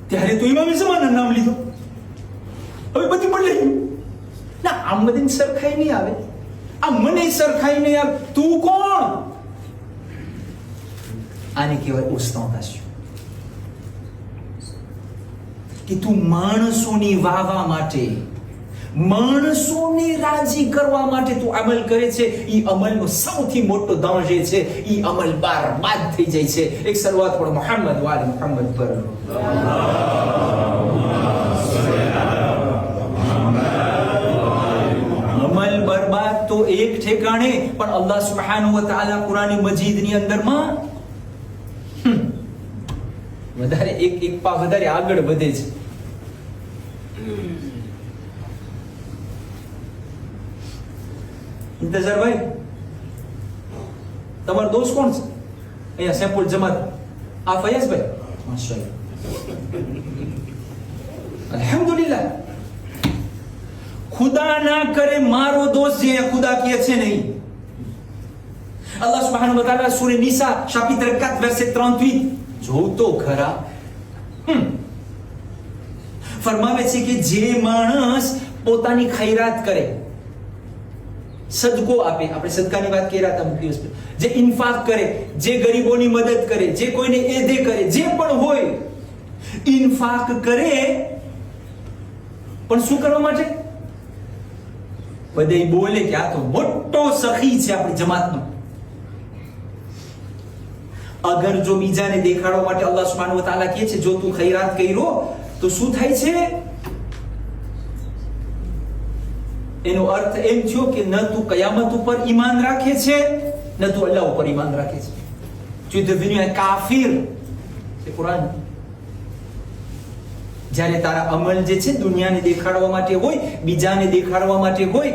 ત્યારે તો ઇમામે જમાના નામ લીધો. હવે બધું બદલાઈ ગયું. ના, આમ બધી સરખાઈ નહીં આવે, આ મને સરખાઈ નહીં આવે. તું કોણ? આને કહેવાય ઓસ્ટેન્ટેશન. કે તું માણસોની વાવા માટે, માણસોને રાજી કરવા માટે તું અમલ કરે છે. એ અમલનો સૌથી મોટો danger છે. એ અમલ બરબાદ થઈ જાય છે. એક સલવાત પર મોહમ્મદ વાલે મોહમ્મદ પર. અમલ બરબાદ તો એક ઠેકાણે, પણ અલ્લાહ સુબ્હાનહુ વ તઆલા કુરાન મજીદની અંદરમાં વધારે એક પા વધારે આગળ વધે છે. ઇંતજાર ભાઈ, તમારો દોસ્ત કોણ છે અહીંયા સેમ્પલ જમાત? આ ફયાઝભાઈ. માશાઅલ્લાહ, અલ્હમ્દુલિલ્લાહ. ખુદા ના કરે મારો દોસ્ત જે ખુદા કહે છે નહીં. અલ્લાહ સુબ્હાનહુ વ તઆલા સૂરે નિસા chapitre 4 verset 38 જોઉં તો ખરા, ફરમાવે છે કે જે માણસ પોતાની ખૈરાત કરે, સદકો આપે, આપણે સદકાની વાત કર્યા હતા અમુક દિવસ પહેલા, જે ઇન્ફાક કરે, જે ગરીબોની મદદ કરે, જે કોઈને એદે કરે, જે પણ હોય, ઇન્ફાક કરે, પણ શું કરવા માટે? બધે બોલે કે આ તો મોટો સખી છે આપણી જમાતનો. અગર જો બીજાને દેખાડવા માટે અલ્લાહ સુબ્હાનહુ વ તઆલા કહે છે જો તું ખૈરાત કર્યો તો શું થાય છે? એનો અર્થ એમ થયો કે ન તું કયામત ઉપર ઈમાન રાખે છે, ન તું અલ્લાહ ઉપર ઈમાન રાખે છે. Tu es devenu un kafir. C'est Coran. જ્યારે તારા અમલ જે છે દુનિયાને દેખાડવા માટે હોય, બીજાને દેખાડવા માટે હોય,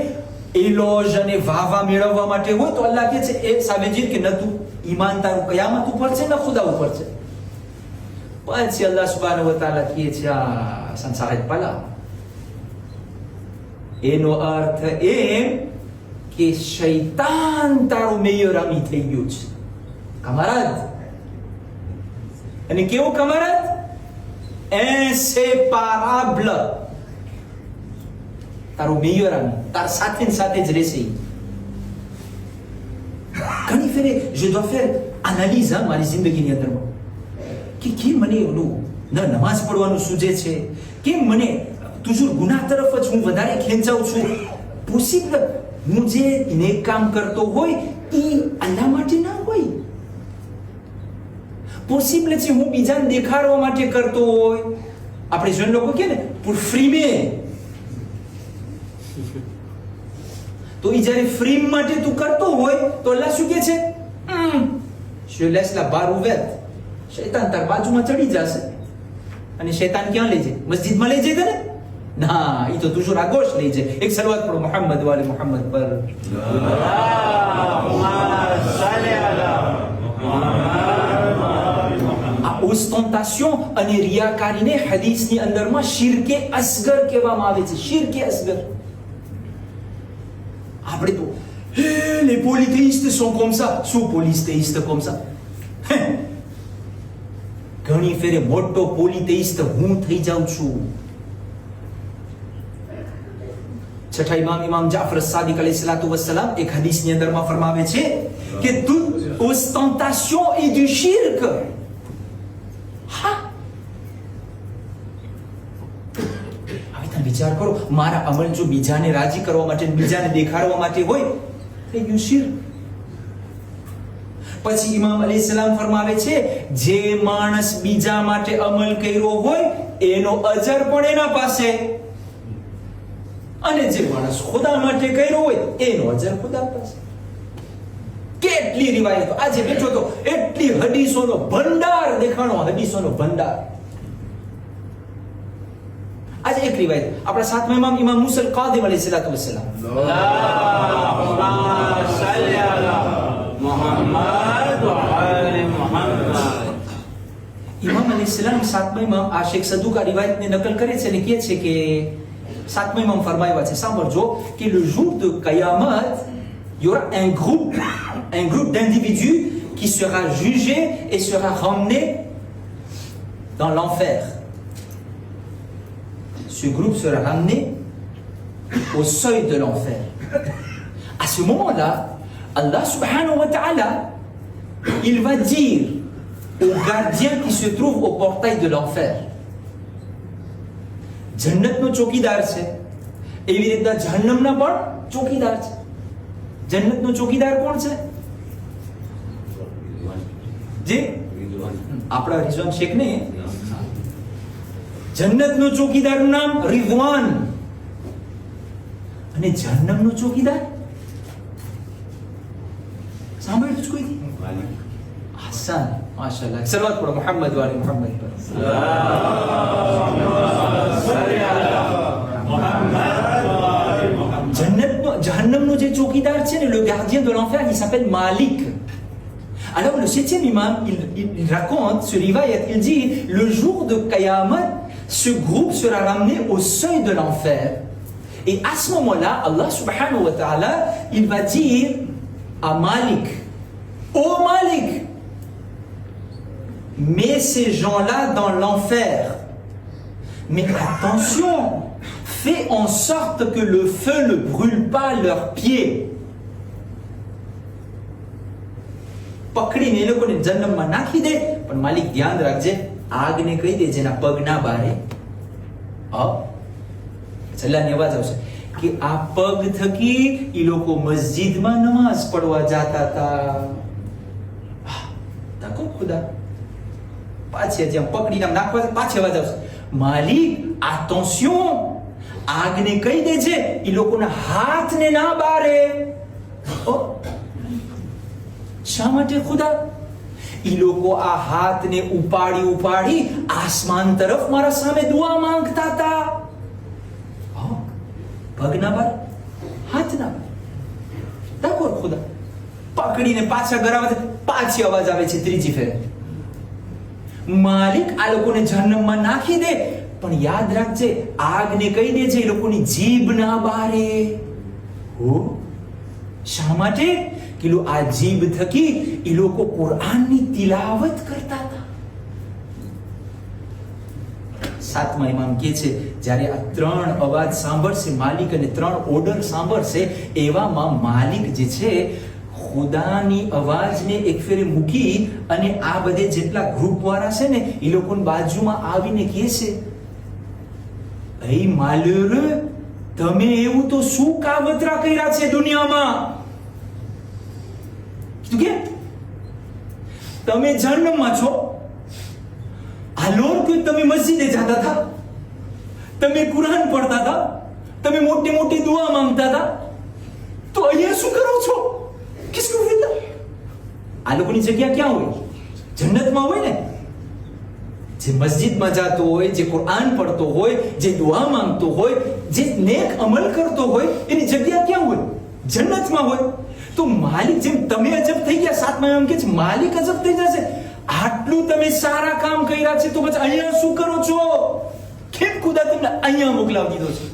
એલોજ અને વાહવા મેળવવા માટે હોય, તો અલ્લાહ કહે છે એ સાબિત કે ન તું ઈમાન તારું કયામત ઉપર છે, ન ખુદા ઉપર છે. પછી અલ્લાહ સુબ્હાનહુ વ તઆલા કહે છે આ સંસાર જ પલા. એનો અર્થ એમ કે શૈતાન તારો મેયરામી થઈ ગયો છે, કમારાદ. અને કેવો કમારાદ? inséparable. તારો મેયરામી તાર સાથે ને સાથે જ રહેશે. ઘણી ફેરે je dois faire analyse મારી જિંદગીની અંદરમાં કે કેમ મને ઓલું ન નમાઝ પડવાનું સૂજે છે, કેમ મને toujours ગુનાહ તરફ જ હું વધારે ખેંચાઉં છું. પોસિબલ હું જે નેક કામ કરતો હોય એ અલ્લાહ માટે ના હોય. પોસિબલ છે હું બીજાને દેખાડવા માટે કરતો હોય. આપણે જન લોકો કે ને pour frimer. તો એ જ્યારે ફ્રી માટે તું કરતો હોય તો અલ્લાહ શું કહે છે? je laisse la barre ouverte. શૈતાન તાર બાજુમાં ચડી જશે. અને શૈતાન ક્યાં લઈ જાય? મસ્જિદમાં લઈ જાય ને? ના, એ તો toujours à gauche લઈ જાય. એક સલવાત પઢો મોહમ્મદ વાલે મોહમ્મદ પર. આ ઓસ્ટેન્ટેશન અને રિયાકારીને હદીસની અંદરમાં શિરકે અસગર કહેવામાં આવે છે. શિરકે અસગર. આપણે તો les polythéistes sont comme ça. શું પોલિથેઇસ્ટ comme ça? ઘણી ફેરે મોટો પોલિથેઇસ્ટ હું થઈ જાઉં છું. છઠ્ઠા ઇમામ જાફર સાદિક અલૈહિસ્સલાતુ વસ્સલામ એક હદીસની અંદરમાં ફરમાવે છે કે toute ostentation est du shirk. હા, હવે તમે વિચાર કરો, મારા અમલ જો બીજાને રાજી કરવા માટે, બીજાને દેખાડવા માટે હોય, થઈ ગયું શિર્ક. પછી ઇમામ અલૈહિસ્સલામ ફરમાવે છે જે માણસ બીજા માટે અમલ કર્યો હોય એનો અજર પણ એના પાસે, અને જે માણસ ખુદા માટે કર્યો હોય એનો અજર ખુદા પાસે. કેટલી રિવાયતો, આજે બેઠો તો એટલી હદીસોનો ભંડાર દેખાણો, હદીસોનો ભંડાર. આજે એક રિવાયત આપણા સાતમા ઇમામ ઇમામ મુસા અલ-કાઝિમ અલૈહિસ્સલાતુ વસ્સલામ, ઇમામ અલૈહિસ્સલામ સાતમા ઇમામ આ શેખ સદુક આ રિવાયતને નકલ કરે છે અને કહે છે કે સાતમા ઇમામ ફરમાવ્યા છે, સાંભળજો, કે le jour de Qiyamah il y aura un groupe d'individus qui sera jugé et sera ramené dans l'enfer. Ce groupe sera ramené au seuil de l'enfer. À ce moment-là, Allah subhanahu wa ta'ala, il va dire aux gardiens qui se trouvent au portail de l'enfer, જન્નતનો ચોકીદાર છે એવી રીતના જહન્નમના પણ ચોકીદાર છે. જન્નતનો ચોકીદાર કોણ છે? જે આપણા રિઝવાન શેખ ને. જન્નતનો ચોકીદારનું નામ રિઝવાન, અને જહન્નમનો ચોકીદાર સાંભળ્યું જ કોઈ? હસન, માશાઅલ્લાહ. સલવાત પઢો મોહમ્મદ વાલે મોહમ્મદ પર. જહન્નમનો જે ચોકીદાર છે ને, le gardien de l'enfer, il s'appelle Malik. Alors le septième imam, il raconte ce riwayat, il dit le jour de Qiyamah, ce groupe sera ramené au seuil de l'enfer. Et à ce moment-là, Allah subhanahu wa ta'ala, il va dire à Malik, ô Malik, mets ces gens-là dans l'enfer. Mais attention, fais en sorte que le feu ne brûle pas leurs pieds. પકડીને એ લોકોને જન્નતમાં નાખી દે, પણ માલિક ધ્યાન રાખજે, આગને કહી દે જેના પગ ના બારે. છેલ્લાની અવાજ આવશે કે આ પગ થકી એ લોકો મસ્જિદમાં નમાઝ પડવા જતા હતા. તકો ખુદા પાછી જ્યાં પકડીને નાખવા પાછી અવાજ આવશે, માલિક attention, આગને કહી દેજે એ લોકોના હાથને ના બારે. શા માટે ખુદા? ઈ લોકો આ હાથને ઉપાડી ઉપાડી આસમાન તરફ મારા સામે દુઆ માંગતા હતા. પગના બાર, હાથના બાર, ડાકોર ખુદા પકડીને પાછા ગરાવે, પાછી અવાજ આવે છે ત્રીજી ફેર, માલિક આ લોકોને જહન્નમમાં નાખી દે, પણ યાદ રાખજે આગને કહી દેજે એ લોકોની જીભ ના બારે. શા માટે? કે આ જીભ થકી એ લોકો કુરાનની તિલાવત કરતા હતા. સાતમા ઇમામ કહે છે જ્યારે આ ત્રણ અવાજ સાંભળશે માલિક અને ત્રણ ઓર્ડર સાંભળશે, એવામાં માલિક જે છે ખુદાની અવાજને એક ફેરે મૂકી અને આ બધે જેટલા ગ્રુપ વાળા છે ને એ લોકોની બાજુમાં આવીને કહે છે, એ માલ્યોર તમે એવું તો શું કાવતરા કર્યા છે દુનિયામાં? કીધું કે તમે જન્મમાં છો, હાલો કે તમે મસ્જિદે જતા હતા, તમે કુરાન પડતા હતા, તમે મોટી મોટી દુઆ માંગતા હતા, તો અહીંયા શું કરો છો? કિસકો ફિદા? આ લોકોની જગ્યા ક્યાં હોય? જન્નતમાં હોય ને. જે મસ્જિદમાં જતો હોય, જે કુરાન પડતો હોય, જે દુઆ માંગતો હોય, જે નેક અમલ કરતો હોય, એની જગ્યા ક્યાં હોય? જન્નતમાં હોય. તો માલિક જેમ તમે અજબ થઈ ગયા, સાતમા એમ કે છે માલિક અજબ થઈ જશે, આટલું તમે સારા કામ કર્યા છે તો પછી અહીંયા શું કરો છો? કેમ ખુદા તમને અહીંયા મોકલાવી દીધો છે?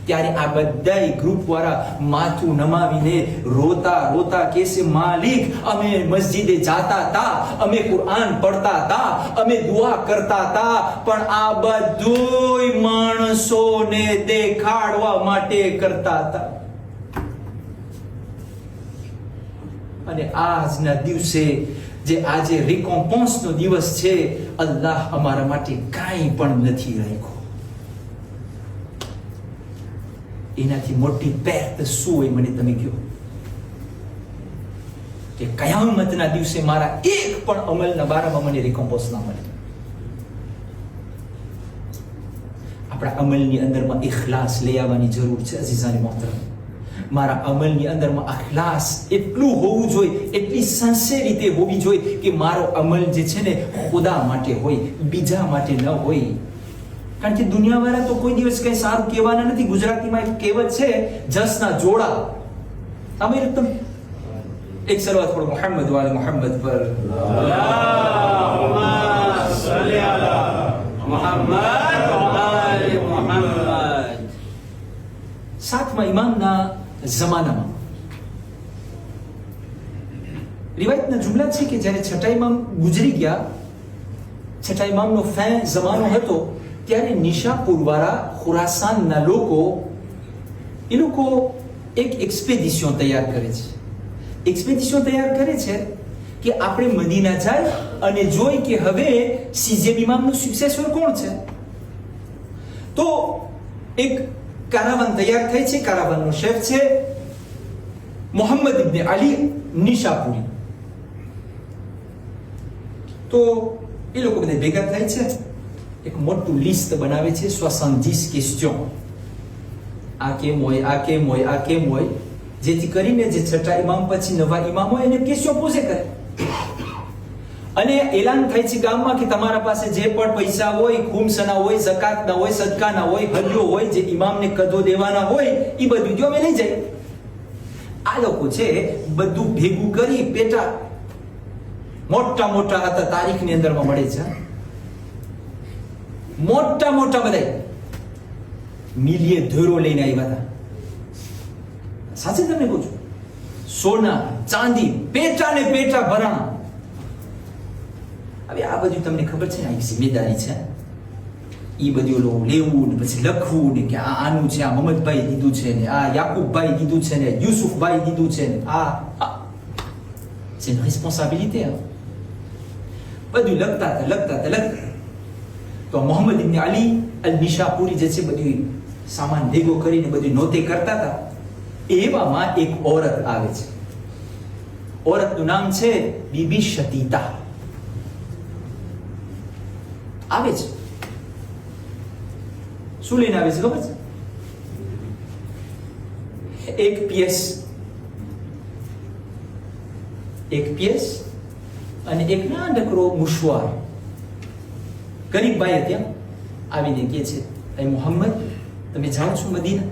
ત્યારે આ બધા ગ્રુપ વાળા માથું નમાવીને રોતા રોતા કહે છે, માલિક અમે મસ્જિદે જાતા હતા, અમે કુરાન પડતા હતા, અમે દુઆ કરતા હતા, પણ આ બધુંય માણસોને દેખાડવા માટે કરતા હતા. અને આજના દિવસે જે આજે રિકોમ્પોન્સ નો દિવસ છે, અલ્લાહ અમારા માટે કાંઈ પણ નથી રાખ્યું. એનાથી મોટી પેટ શું હોય મને તમે કહો? કે કયામતના દિવસે મારા એક પણ અમલના બારામાં મને રિકોમ્પોન્સ ના મળે. આપણા અમલની અંદરમાં ઇખલાસ લઈ આવવાની જરૂર છે અઝીઝાની મોહતરમ. મારા અમલની અંદરમાં અખલાસ એટલું હોવું જોઈએ, એટલી સિન્સિયરિટી હોવી જોઈએ કે મારો અમલ જે છે ને ખુદા માટે હોય, બીજા માટે ન હોય. કારણ કે દુનિયાવાળા તો કોઈ દિવસ કઈ સારું કહેવાના નથી. ગુજરાતીમાં એક કહેવત છે, જસના જોડા. સાંભળી તમે? એક શરૂઆત થોડો મોહમ્મદ વાલે મોહમ્મદ પર. અલ્લાહુમ્મા સલ્લી અલા મુહમ્મદ વ આલે મુહમ્મદ. સાતમા ઇમામના જમાનામાં રિવાયતના જુમલા છે કે જ્યારે છઠ્ઠા ઇમામ ગુજરી ગયા, છઠ્ઠા ઇમામનો જમાનો હતો, ત્યારે નિશાપુર વાળા ખુરાસાનના લોકો એ લોકો એક એક્સપેડિશન તૈયાર કરે છે. એક્સપેડિશન તૈયાર કરે છે કે આપણે મદીના જાય અને જોઈ કે હવે સિઝેમ ઇમામનું સક્સેસર કોણ છે. તો એક કારાવાન તૈયાર થઈ છે. કારાવાનનો શેફ છે મોહમ્મદ ઇબ્ન અલી નિશાપુરી. તો એ લોકો બધા ભેગા થાય છે, એક મોટું લિસ્ટ બનાવે છે, 70 ક્વેશ્ચન. આ કેમ હોય, આ કેમ હોય, આ કેમ હોય, જેથી કરીને જે છઠ્ઠા ઇમામ પછી નવા ઇમામ હોય એને ક્વેશ્ચન પૂછે કરે. અને એલાન થાય છે ગામમાં કે તમારા પાસે જે પણ પૈસા હોય, ખુમસના હોય, ઝકાતના હોય, સદકાના હોય, હદિયો હોય, જે ઇમામને કદો દેવાના હોય, એ બધું જો અમે લઈ જાય. આ લોકો છે બધું ભેગું કરી પેટા મોટા મોટા હતા તારીખની અંદરમાં મળે છે. મોટા મોટા બધા મિલિયે ધોરો લઈને આવ્યા હતા. સાચે તમને કહું છું, સોના ચાંદી પેટા ને પેટા ભરાણા. હવે આ બધું તમને ખબર છે ને, આ એક જિમ્મેદારી છે. એ બધું લેવું ને પછી લખવું ને કે આ આનું છે, આ મહમદભાઈ દીધું છે ને, આ યાકુબભાઈ દીધું છે ને, યુસુફભાઈ દીધું છે ને, આ c'est une responsabilité. બધું લખતા. તો મોહમ્મદ ઇબ્ન અલી અલ નિશાપુરી જે છે બધું સામાન ભેગો કરીને બધું નોતે કરતા હતા. એવામાં એક औरत આવે છે. औरतનું નામ છે બીબી શતીતા. આવે છે. શું લઈને આવે છે ખબર છે? એક પીએસ અને એક નાનકડો મુશવાર ગરીબ ભાઈ ત્યાં આવીને કહે છે, એ મુહમ્મદ તમે જાઓ છો મદીના?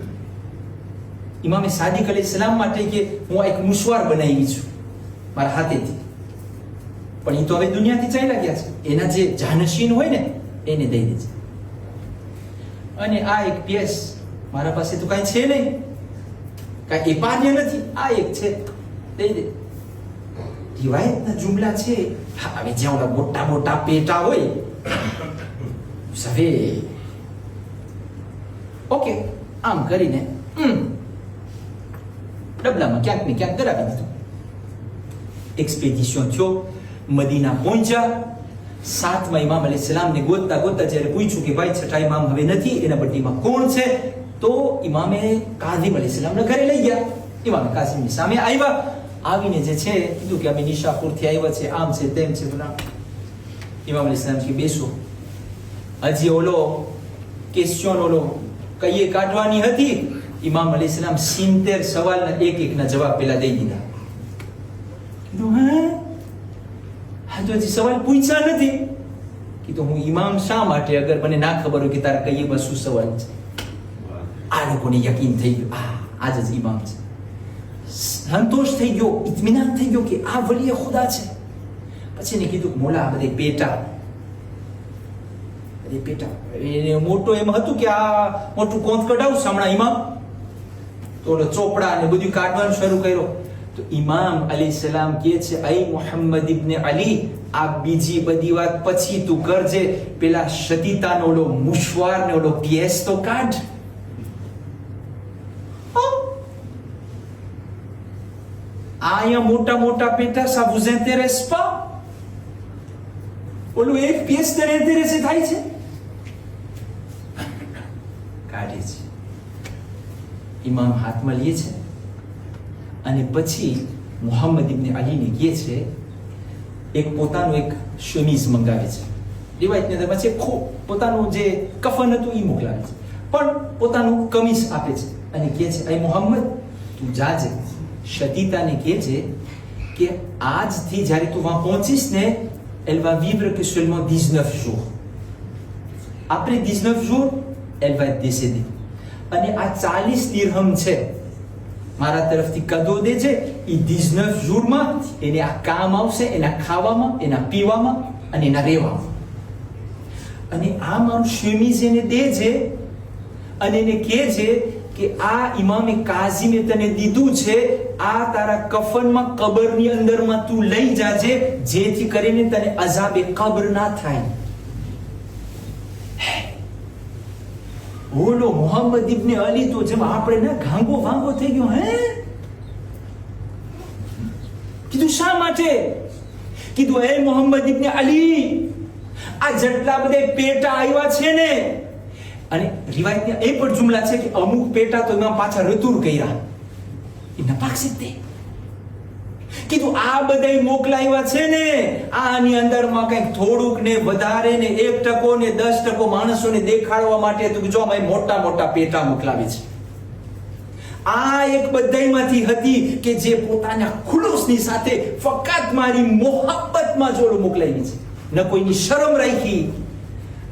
ઇમામે સાદિક અલૈહિસ્સલામ માટે કે હું એક મુશવાર બનાવી છું મારા હાથેથી, પણ એ તો હવે દુનિયાથી ચાલ્યા ગયા છે, એના જે જાનશીન હોય ને એને દઈ દે છે. અને આ એક પીએસ મારા પાસે તો કાંઈ છે નહીં, કાંઈ એપાર્ય નથી, આ એક છે, દઈ દે. રિવાયતના જુમલા છે. હવે જ્યાં ઓલા મોટા મોટા પેટા હોય સવે ઓકે આમ કરીને ડબલામાં ક્યાંક ને ક્યાંક કરાવી દીધું. એક્સપેડિશન થયો, મદીના પહોંચ્યા. 7મા ઇમામ અલૈહિસ્સલામને ગોતતા ગોતતા જ્યારે પૂછ્યું કે ભાઈ 6ઠા ઇમામ હવે નથી, એના બદલીમાં કોણ છે? તો ઇમામે કાઝિમ અલૈહિસ્સલામના ઘરે લઈ ગયા. ઇમામે કાઝિમની સામે આવ્યા. આવીને જે છે કીધું કે અમે નિશાપુરથી આવ્યા છે, આમ છે તેમ છે બોલા. ઇમામ અલૈહિસ્સલામ કે બેસો, હજી ઓલો ક્વેશ્ચન ઓલો કઈએ કાઢવાની હતી. ઇમામ અલૈહિસ્સલામ 70 સવાલના એક-એકના જવાબ પેલા દઈ દીધા. કીધું હા તો હજી સવાલ પૂછ્યા નથી. કીધું હું ઇમામ શા માટે, અગર મને ના ખબર હોય કે તારે કઈએ બસ શું સવાલ છે. આ લોકોને યકીન થઈ ગયું, આજ જ ઇમામ છે. સંતોષ થઈ ગયો, ઇત્મીનાન થઈ ગયો કે આ વલીએ ખુદા છે. પછી એને કીધું મોલા બધે પેટા એને મોટો એમ હતું કે આ મોટું કોંત કઢાવું હમણાં ઇમામ, તો ઓલો ચોપડા ને બધું કાઢવાનું શરૂ કર્યો. તો ઇમામ અલૈહિસ્સલામ કહે છે, અય મુહમ્મદ ઇબ્ન અલી, આ બીજી બધી વાત પછી તું કરજે, પેલા શતીતાનો ઓલો મુશવાર ને ઓલો પીએસ તો કાઢ. અહીંયા મોટા મોટા પેટા સા vous intéresse pas? ઓલું એક પીએસ ને ઇન્ટરેસ્ટ થાય છે, કાઢે છે. ઇમામ હાથમાં લે છે અને પછી મુહમ્મદ ઇબ્ન અલીને કહે છે એક પોતાનું એક શમીઝ મંગાવે છે. રિવાયતની અંદર પછી પોતાનું જે કફન હતું એ મોકલાવે છે, પણ પોતાનું કમીઝ આપે છે અને કહે છે, અય મુહમ્મદ તું જાજે, શતીતાને કહે છે કે આજથી જ્યારે તું વહાં પહોંચીશ ને, elle va vivre que seulement 19 jours. Après 19 jours, elle va être décédée. અને આ 40 દિરહમ છે મારા તરફથી કદો દેજે, એ 19 jours એને આ કામ આવશે, એના ખાવામાં, એના પીવામાં અને એના રહેવામાં. અને આ મારું શમીઝ એને દેજે અને એને કહેજે કે આ ઇમામે કાઝીમે તને દીધું છે, આ તારા કફનમાં કબરની અંદરમાં તું લઈ જાજે, જેથી કરીને તને અઝાબે કબ્ર ના થાય. બોલો મોહમ્મદ ઇબ્ન અલી તો જેમ આપણે ને ઘાંગો ભાંગો થઈ ગયો. કીધું શા માટે? કીધું એ મોહમ્મદ ઇબ્ન અલી, આ જેટલા બધા પેટા આવ્યા છે ને, અને રિવાયતમાં એ પણ જુમલા છે કે અમુક પેટા તો એમાં પાછા રતુર કર્યા, એ નપાક સિદ્ધે. કીધું આ બધા મોકલાવ્યા છે ને, આની અંદરમાં કંઈક થોડુંક ને વધારે ને 1% ને 10% માણસોને દેખાડવા માટે તું જો અમે મોટા મોટા પેટા મોકલાવી છે. આ એક બધાયમાંથી હતી કે જે પોતાના ખુલુસની સાથે ફક્ત મારી મોહબ્બતમાં જોડો મોકલાવી છે. ન કોઈની શરમ રાખી,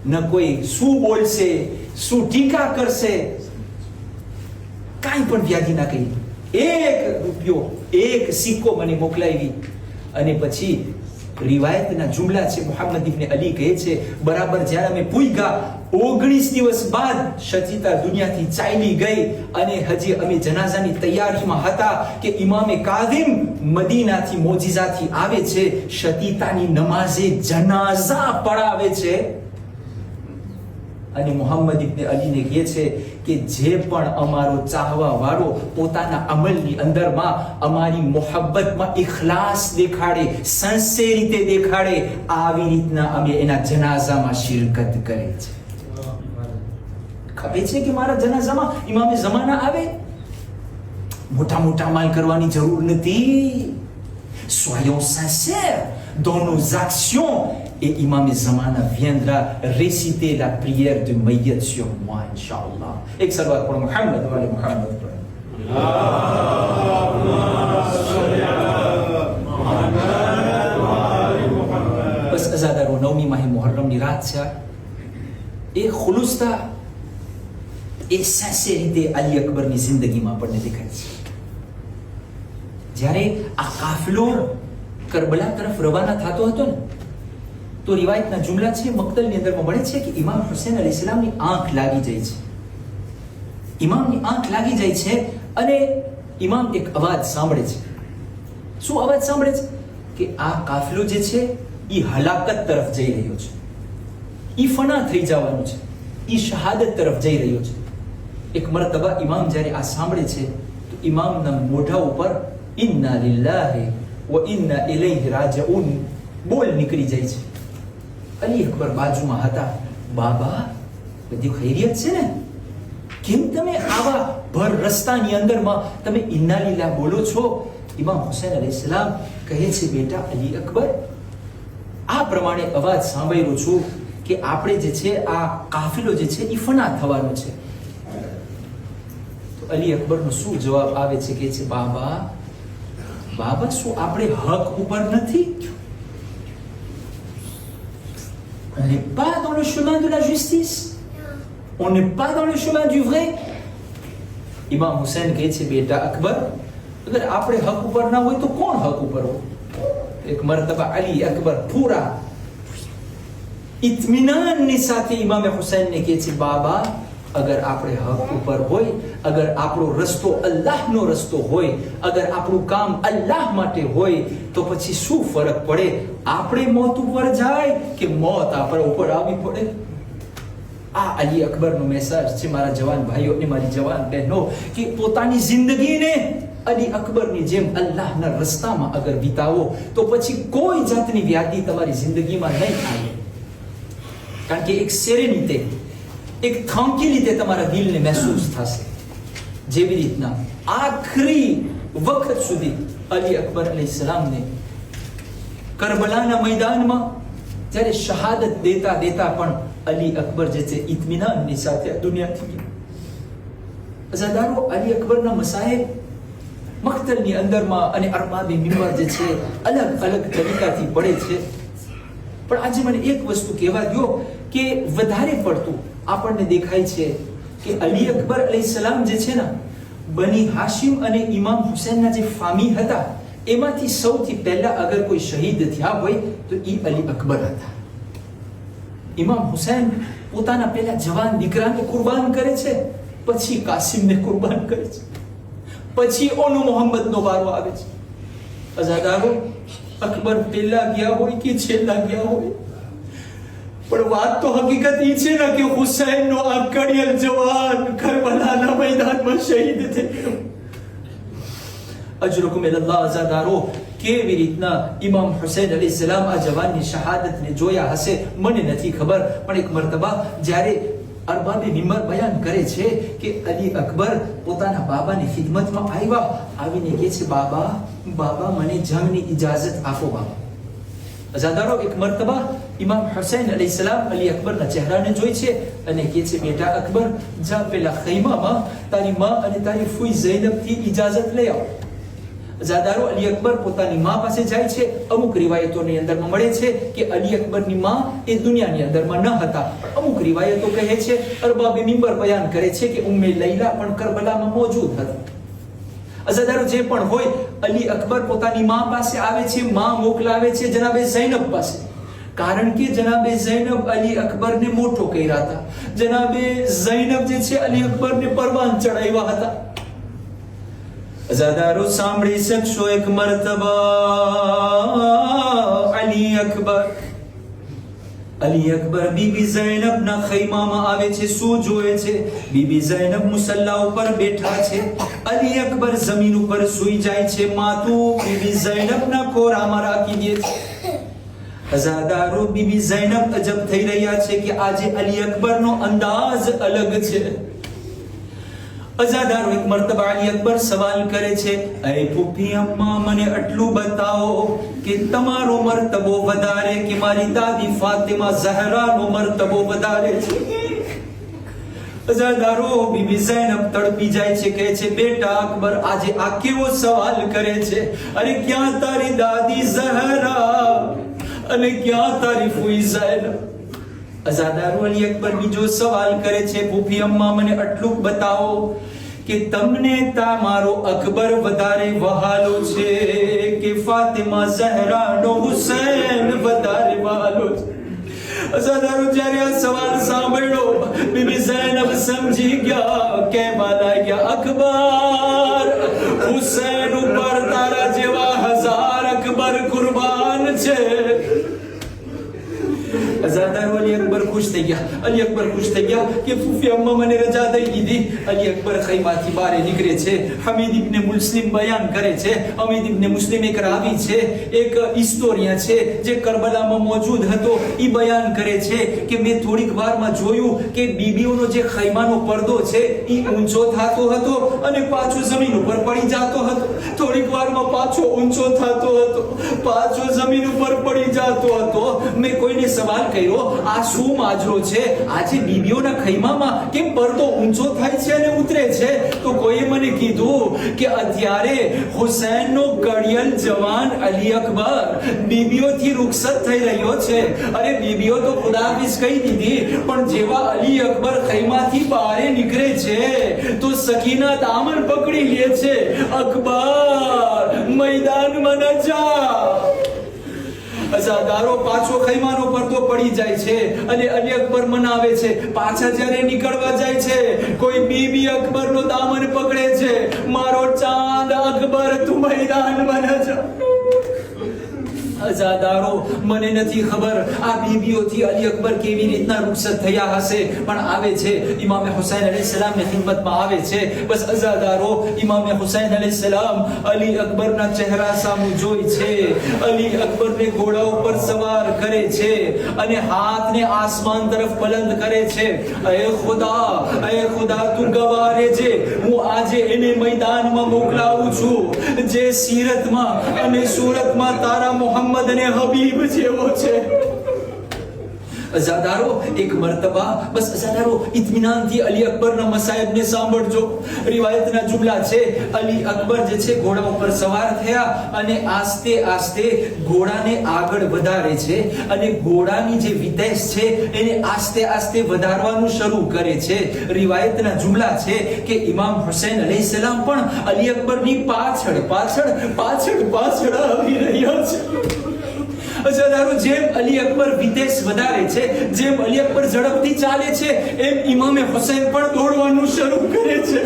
ન કોઈ શું બોલશે, શું ટીકા કરશે, કાંઈ પણ વ્યાધિ ના કરી. 1 રૂપિયો 1 સિક્કો મને મોકલાવી. અને પછી રિવાયતના જુમલા છે, મુહમ્મદ ઇબ્ન અલી કહે છે બરાબર જ્યારે અમે પૂગ્યા 19 દિવસ બાદ શતીતા દુનિયાથી ચાલી ગઈ અને હજી અમે જનાઝાની તૈયારીમાં હતા કે ઇમામે કાઝિમ મદીનાથી મોજીઝાથી આવે છે, શતીતાની નમાઝે જનાઝા પડાવે છે. અને મુહમ્મદ ઇબ્ન અલીને કહે છે કે જે પણ અમારો ચાહવા વાળો પોતાના અમલની અંદરમાં અમારી મોહબ્બતમાં ઇખલાસ દેખાડે, સિન્સિયરિટી દેખાડે, આવી રીતના અમે એના જનાઝામાં શિરકત કરે છે. ખબર છે કે મારા જનાઝામાં ઇમામે ઝમાના આવે, મોટા મોટા માલ કરવાની જરૂર નથી. Soyons sincères dans nos actions et Imam Zamana viendra réciter la prière de Mayyat sur moi, Inch'Allah. Et salawat pour Muhammad wa ali Muhammad. Allahumma salli ala Muhammad wa ali જુમાની રાત છે એ ખુલુસતા એ સિન્સિયરિટી અલી અકબરની જિંદગીમાં આપણને દેખાય છે. જ્યારે આ કાફલો કરબલા તરફ રવાના થતો હતો ને તો રિવાયતના જુમલા છે મક્તલની અંદરમાં મળે છે કે ઇમામ હુસૈન અલૈહિસ્સલામની આંખ લાગી જાય છે. ઇમામની આંખ લાગી જાય છે અને ઇમામ એક અવાજ સાંભળે છે. શું અવાજ સાંભળે છે? કે આ કાફલો જે છે એ હલાકત તરફ જઈ રહ્યો છે, એ ફના થઈ જવાનું છે, એ શહાદત તરફ જઈ રહ્યો છે. એક મરતબા ઇમામ જ્યારે આ સાંભળે છે તો ઇમામના મોઢા ઉપર ઇન્ના લિલ્લાહિ વ ઇન્ના ઇલૈહિ રાજિઉન બોલ નીકળી જાય છે. અલી અકબર બાજુમાં હતા. બાબા, બધી ખૈરિયત છે ને? કેમ તમે આવા ભર રસ્તાની અંદરમાં તમે ઇન્ના લિલ્લાહ બોલો છો? ઇમામ હુસૈન અલૈહિસ્સલામ કહે છે, બેટા અલી અકબર, આ પ્રમાણે અવાજ સાંભળ્યો છું કે આપણે જે છે આ કાફિલો જે છે એ ફના થવાનો છે. તો અલી અકબરનો શું જવાબ આવે છે? કે છે, બાબા શું આપણે હક ઉપર નથી? On n'est pas dans le chemin de la justice, on n'est pas dans le chemin du vrai. ઇમામ હુસૈન કહે છે, બેટા અકબર, અગર આપણે હક ઉપર ના હોય તો કોણ હક ઉપર હોય? એક મરતબા અલી અકબર પૂરા ઇત્મીનાનની સાથે ઇમામ હુસૈનને કહે છે, બાબા, અગર આપણે હક ઉપર હોય, અગર આપણો રસ્તો અલ્લાહનો રસ્તો હોય, અગર આપણું કામ અલ્લાહ માટે હોય તો પછી શું ફરક પડે આપણે મોત ઉપર જાય કે મોત આપણા ઉપર આવી પડે? આ અલી અકબરનો મેસેજ છે મારા જવાન ભાઈઓ અને મારી જવાન બહેનો કે પોતાની જિંદગીને અલી અકબરની જેમ અલ્લાહના રસ્તામાં અગર વિતાવો તો પછી કોઈ જાતની વ્યાધિ તમારી જિંદગીમાં નહીં આવે. કારણ કે એક સેરેનિતે, એક થાંકીલીતે તમારા દિલને મહેસૂસ થશે. જેવી રીતના આખરી વખત સુધી અલી અકબર અલૈહિસ્સલામને કરબલાના મેદાનમાં જ્યારે શહાદત દેતા દેતા પણ અલી અકબર જે છે ઇત્મીનાનની સાથે આ દુનિયાથી ગયા. અઝાદારો, અલી અકબરના મસાહેબ મક્તલની અંદરમાં અને અરબાબે મિંબર જે છે અલગ અલગ તરીકાથી પડે છે. પણ આજે મને એક વસ્તુ કહેવા દો કે વધારે પડતું આપણને દેખાય છે કે અલી અકબર અલૈહિસ્સલામ જે છે ને બની હાશિમ અને ઇમામ હુસૈનના જે ફામી હતા એમાંથી સૌથી પહેલા અગર કોઈ શહીદ થયા હોય તો એ અલી અકબર હતા. ઇમામ હુસૈન પોતાના પહેલા જવાન દીકરાને કુરબાન કરે છે, પછી કાસિમને કુરબાન કરે છે, પછી ઓનો મોહમ્મદનો વારો આવે છે. અઝાદારો, અકબર પહેલા ગયા હોય કે છેલ્લા ગયા હોય, પણ વાત તો હકીકત એ છે ને કે હુસૈનનો આ કડિયલ જવાન કરબલાના મેદાનમાં શહીદ થઈ ગયો. અજરકુમ ઇલલ્લાહ. અઝાદારો, કેવી રીતના ઇમામ હુસૈન અલૈહિસ્સલામ આ જવાનની શહાદતને જોયા હશે મને નથી ખબર, પણ એક મરતબા જ્યારે અરબાબે મિંબર બયાન કરે છે કે અલી અકબર પોતાના બાબાની ખિદમતમાં આવીને કહે છે, બાબા મને જંગની ઇજાઝત આપો બાબા. અઝાદારો, એક મરતબા ઇમામ હુસૈન અલૈહિસ્સલામ અલી અકબરના ચહેરાને જોઈ છે અને કહે છે, બેટા અકબર, જા પેલા ખૈમામાં તારી માં અને તારી ફૂઈ ઝૈનબથી ઇજાઝત લઈ આવ. અઝાદારો, અલી અકબર પોતાની માં પાસે જાય છે. અમુક રિવાયતોની અંદરમાં મળે છે કે અલી અકબરની માં એ દુનિયાની અંદરમાં ન હતા, પણ અમુક રિવાયતો કહે છે, અરબાબે મિંબર બયાન કરે છે કે ઉમ્મે લૈલા પણ કરબલામાં મોજૂદ હતા. અઝાદારો, જે પણ હોય, અલી અકબર પોતાની માં પાસે આવે છે, માં મોકલાવે છે જનાબે ઝૈનબ પાસે, કારણ કે જનાબે ઝૈનબ અલી અકબરને મોટો કર્યા હતા. જનાબે ઝૈનબ જે છે અલી અકબરને પરવાન ચડાવ્યા હતા. અઝાદારો, સાંભળી શકશો એક મરતબા અલી અકબર બીબી ઝૈનબના ખૈમામાં આવે છે. શું જોવે છે? બીબી ઝૈનબ મુસલ્લા ઉપર બેઠા છે. અલી અકબર જમીન ઉપર સૂઈ જાય છે, માથું બીબી ઝૈનબના ખોરામાં રાખી દે છે. અઝાદારો, બીબી ઝૈનબ અજબ થઈ રહ્યા છે કે આજે અલી અકબરનો અંદાજ અલગ છે. અઝાદારો, એક મરતબા અલી અકબર સવાલ કરે છે, એ ફૂફી અમ્મા, મને આટલું બતાવો કે તમારો મરતબો વધારે કે મારી દાદી ફાતિમા ઝહરાનો મરતબો વધારે છે? અઝાદારો, બીબી ઝૈનબ તડપી જાય છે, કહે છે, બેટા અકબર, આજે આ કેવો સવાલ કરે છે? અરે ક્યાં તારી દાદી ઝહરા અને ક્યાં તારી ફૂઈ ઝૈનબ? અઝાદારો અલી અકબર બીજો સવાલ કરે છે, ફૂફી અમ્મા મને આટલું બતાવો કે તમને તમારો અકબર વધારે વહાલો છે કે ફાતિમા ઝહરાનો હુસૈન વધારે વહાલો છે? અઝાદારો જ્યારે આ સવાલ સાંભળ્યો, બીબી ઝૈનબ સમજી ગયા, કહેવા લાગ્યા, અકબર, હુસૈન ઉપર તારા જેવા 1000 અકબર કુરબાન છે. અઝાદારો અલી અકબર ખુશ થઈ ગયા. અલી અકબર ખુશ થઈ ગયા કે ફૂફી અમ્મા મને રજા દઈ દીધી. અલી અકબર ખૈમાથી બહાર નીકળે છે. હમીદ ઇબ્ન મુસ્લિમ બયાન કરે છે, હમીદ ઇબ્ન મુસ્લિમ એક રાવી છે, એક હિસ્ટોરિયન છે જે કરબલામાં મોજૂદ હતો. એ બયાન કરે છે કે મેં થોડીક વારમાં જોયું કે બીબીઓનો જે ખૈમાનો પડદો છે એ ઊંચો થતો હતો અને પાછો જમીન ઉપર પડી જતો હતો. થોડીક વારમાં પાછો ઊંચો થતો હતો, પાછો જમીન ઉપર પડી જતો હતો. મેં કોઈને સવાલ કર્યો, આ શું માજરો છે? આજે બીબીઓના ખૈમામાં કેમ પડદો ઊંચો થાય છે અને ઉતરે છે? તો કોઈએ મને કીધું કે અત્યારે હુસૈનનો ઘડિયલ જવાન અલી અકબર બીબીઓથી રૂખસત થઈ રહ્યો છે. અરે બીબીઓ તો ખુદાહાફિઝ કહી દીધી, પણ જેવા અલી અકબર ખૈમાથી બહાર નીકળે છે તો સકીના દામન પકડી લે છે, અકબર મેદાનમાં ન જા. અઝાદારો પાછો ખૈમાનો પડદો પડી જાય છે અને અલી અકબર મનાવે છે. પાછા જ્યારે નીકળવા જાય છે, કોઈ બીબી અકબરનો દામન પકડે છે, મારો ચાંદ અકબર તું મેદાનમાં ન જા. અઝાદારો મને નથી ખબર આ બીબીઓથી અલી અકબર કેવી રીતના રૂખસત થયા હશે, પણ આવે છે ઇમામ હુસૈન અલૈહિસ્સલામની ખિદમતમાં આવે છે. બસ અઝાદારો ઇમામ હુસૈન અલૈહિસ્સલામ અલી અકબરના ચહેરા સામુ જોઈ છે, અલી અકબરને ઘોડા ઉપર સવાર કરે છે અને હાથને આસમાન તરફ બુલંદ કરે છે. એ ખુદા તું ગવાહ રહેજે, હું આજે એને મેદાનમાં મોકલાવું છું જે સીરતમાં અને સુરતમાં તારા મોહમ્મદ અને હબીબ જેવો છે. અઝાદારો એક મર્તબા, બસ અઝાદારો ઇત્મીનાનથી અલી અકબરના મસાયબને સાંભળજો. રિવાયતના જુમલા છે, અલી અકબર જે છે ઘોડા ઉપર સવાર થયા અને આસ્તે આસ્તે ઘોડાને આગળ વધારે છે અને ઘોડાની જે વિદેશ છે એને આસ્તે આસ્તે વધારવાનું શરૂ કરે છે. રિવાયતના જુમલા છે કે ઇમામ હુસૈન અલૈહિસ્સલામ પણ અલી અકબરની પાછળ પાછળ પાછળ પાછળ આવી રહ્યા છે. અઝાદારો જેમ અલી અકબર વિદેશ વધારે છે, જેમ અલી અકબર ઝડપથી ચાલે છે, એમ ઇમામે હુસૈન પણ દોડવાનું શરૂ કરે છે.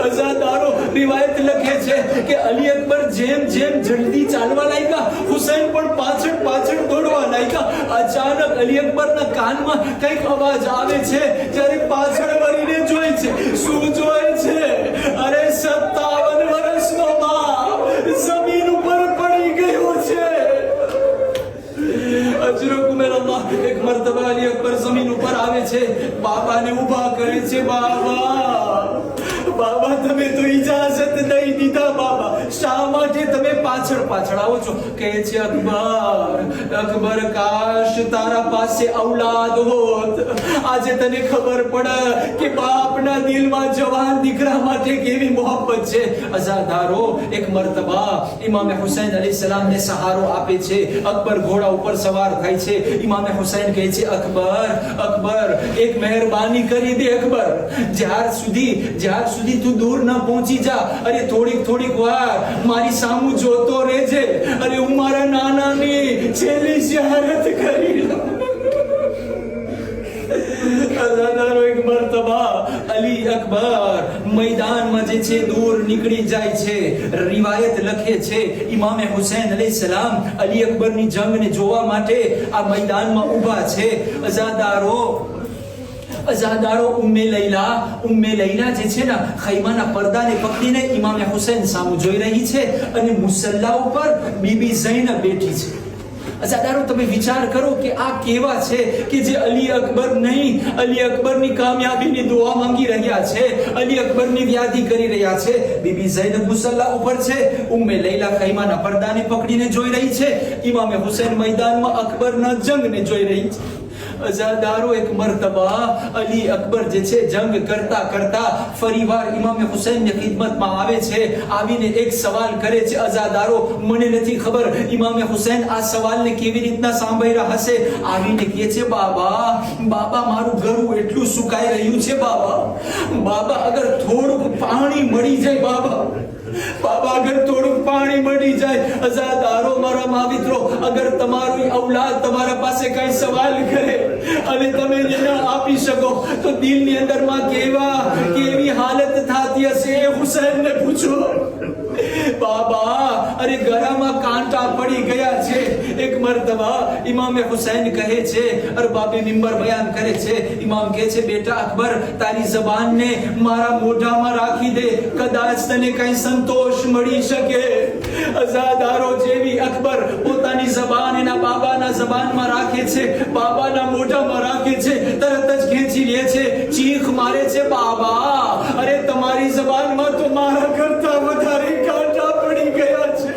અઝાદારો રિવાયત લખે છે કે અલી અકબર જેમ જેમ જલ્દી ચાલવા લાગ્યા, હુસૈન પણ પાછળ પાછળ દોડવા લાગ્યા. અચાનક અલી અકબરના કાનમાં કંઈક અવાજ આવે છે. જ્યારે પાછળ વળીને જોઈ છે, શું જોઈ છે? અરે 57 વર્ષનો બાપ જમીન ઉપર પડી ગયો છે. એક મર્તબા અલી અકબર જમીન ઉપર આવે છે, બાબાને ઊભા કરે છે. બાબા તમે તો ઇજાઝત નહીં દીધા, બાબા શા માટે તમે પાછળ પાછળ આવો છો? કહે છે અકબર કાશ તારા પાસે ઔલાદ હોત, આજે તને ખબર પડે કે બાપના દિલમાં જવાન દીકરા માટે કેવી મોહબ્બત છે. અઝાદારો એક મર્તબા ઇમામ હુસૈન અલૈહિસ્સલામને સહારો આપે છે. અકબર ઘોડા ઉપર સવાર થાય છે. ઇમામ હુસૈન કહે છે અકબર એક મહેરબાની કરી દે અકબર, જ્યાર સુધી તું દૂર ન પહોંચી જા, અરે થોડીક વાર મારી સામું જોતો રહેજે, અરે હું મારા નાનાની છેલ્લી ઝિયારત કરી લઉં. અઝાદારો એક મર્તબા અલી અકબર મેદાનમાં જે છે દૂર નીકળી જાય છે. રિવાયત લખે છે ઇમામ હુસૈન અલૈહિસ્સલામ અલી અકબરની જંગને જોવા માટે આ મેદાનમાં ઊભા છે. અઝાદારો ઉમ્મે લૈલા જે છે ને ખૈમાના પડદાને પકડીને ઇમામ હુસૈન સામુ જોઈ રહી છે અને મુસલ્લા ઉપર બીબી ઝૈનબ બેઠી છે. અઝાદારો તમે વિચાર કરો કે આ કેવા છે કે જે અલી અકબર નહીં, અલી અકબરની કામયાબીની દુઆ માંગી રહ્યા છે, અલી અકબરની વ્યાધિ કરી રહ્યા છે. બીબી ઝૈનબ મુસલ્લા ઉપર છે, ઉમ્મે લૈલા ખૈમાના પડદાને પકડીને જોઈ રહી છે, ઇમામ હુસૈન મેદાનમાં અકબરના જંગને જોઈ રહી છે. અઝાદારો એક મરતબા અલી અકબર જે છે જંગ કરતા કરતા ફરીવાર ઇમામ હુસૈનની ખિદમતમાં આવે છે. આવીને એક સવાલ કરે છે. અઝાદારો, મને નથી ખબર ઇમામ હુસૈન આ સવાલને કેવી રીતના સાંભળ્યા હશે. આવીને કહે છે, બાબા મારું ગળું એટલું સુકાઈ રહ્યું છે. બાબા અગર થોડુંક પાણી મળી જાય, બાબા અગર થોડુંક પાણી મળી જાય. અઝાદારો, મારા માવિત્રો, અગર તમારું ઔલાદ તમારા પાસે કઈ સવાલ કરે અને તમે એને આપી શકો તો દિલની અંદરમાં કેવી હાલત થતી હશે એ હુસૈનને પૂછો. બાબા, અરે ગળામાં કાંટા પડી ગયા છે. એક મરતબા ઇમામ હુસૈન કહે છે, અરબાબે મિંબર બયાન કરે છે. ઇમામ કહે છે, બેટા અકબર, તારી જબાનને મારા મોઢામાં રાખી દે, કદાચ તને કઈ સંતોષ મળી શકે. અઝાદારો, જેવી અકબર પોતાની જબાન એના બાબાના જબાનમાં રાખે છે, બાબાના મોઢામાં રાખે છે, તરત જ ખેંચી લે છે, ચીખ મારે છે, બાબા, અરે તમારી જબાનમાં તો મારા કરતા વધારે કાંટા પડી ગયા છે.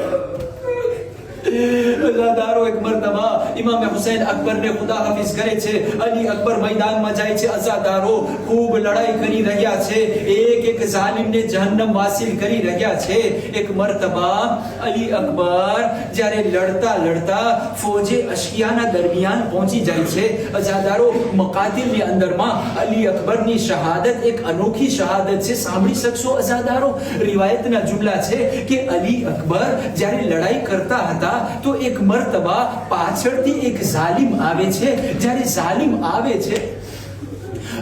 અઝાદારો, એક મરતબા ઇમામ હુસૈન અકબરને ખુદા હાફિઝ કરે છે. અલી અકબર મેદાનમાં જાય છે. અઝાદારો ખૂબ લડાઈ કરી રહ્યા છે, એક જાલિમને જહન્નમ વાસિલ કરી રહ્યા છે. એક મરતબા અલી અકબર જ્યારે લડતા ફોજે અશિયાના દરમિયાન પહોંચી જાય છે. અઝાદારો, મકાતિલની અંદરમાં અલી અકબરની શહાદત એક અનોખી શહાદત છે. સાંભળી શકશો અઝાદારો. રિવાયતના જુમલા છે કે અલી અકબર જ્યારે લડાઈ કરતા હતા તો એક મરતબા પાછળથી એક જાલિમ આવે છે. જ્યારે જાલિમ આવે છે,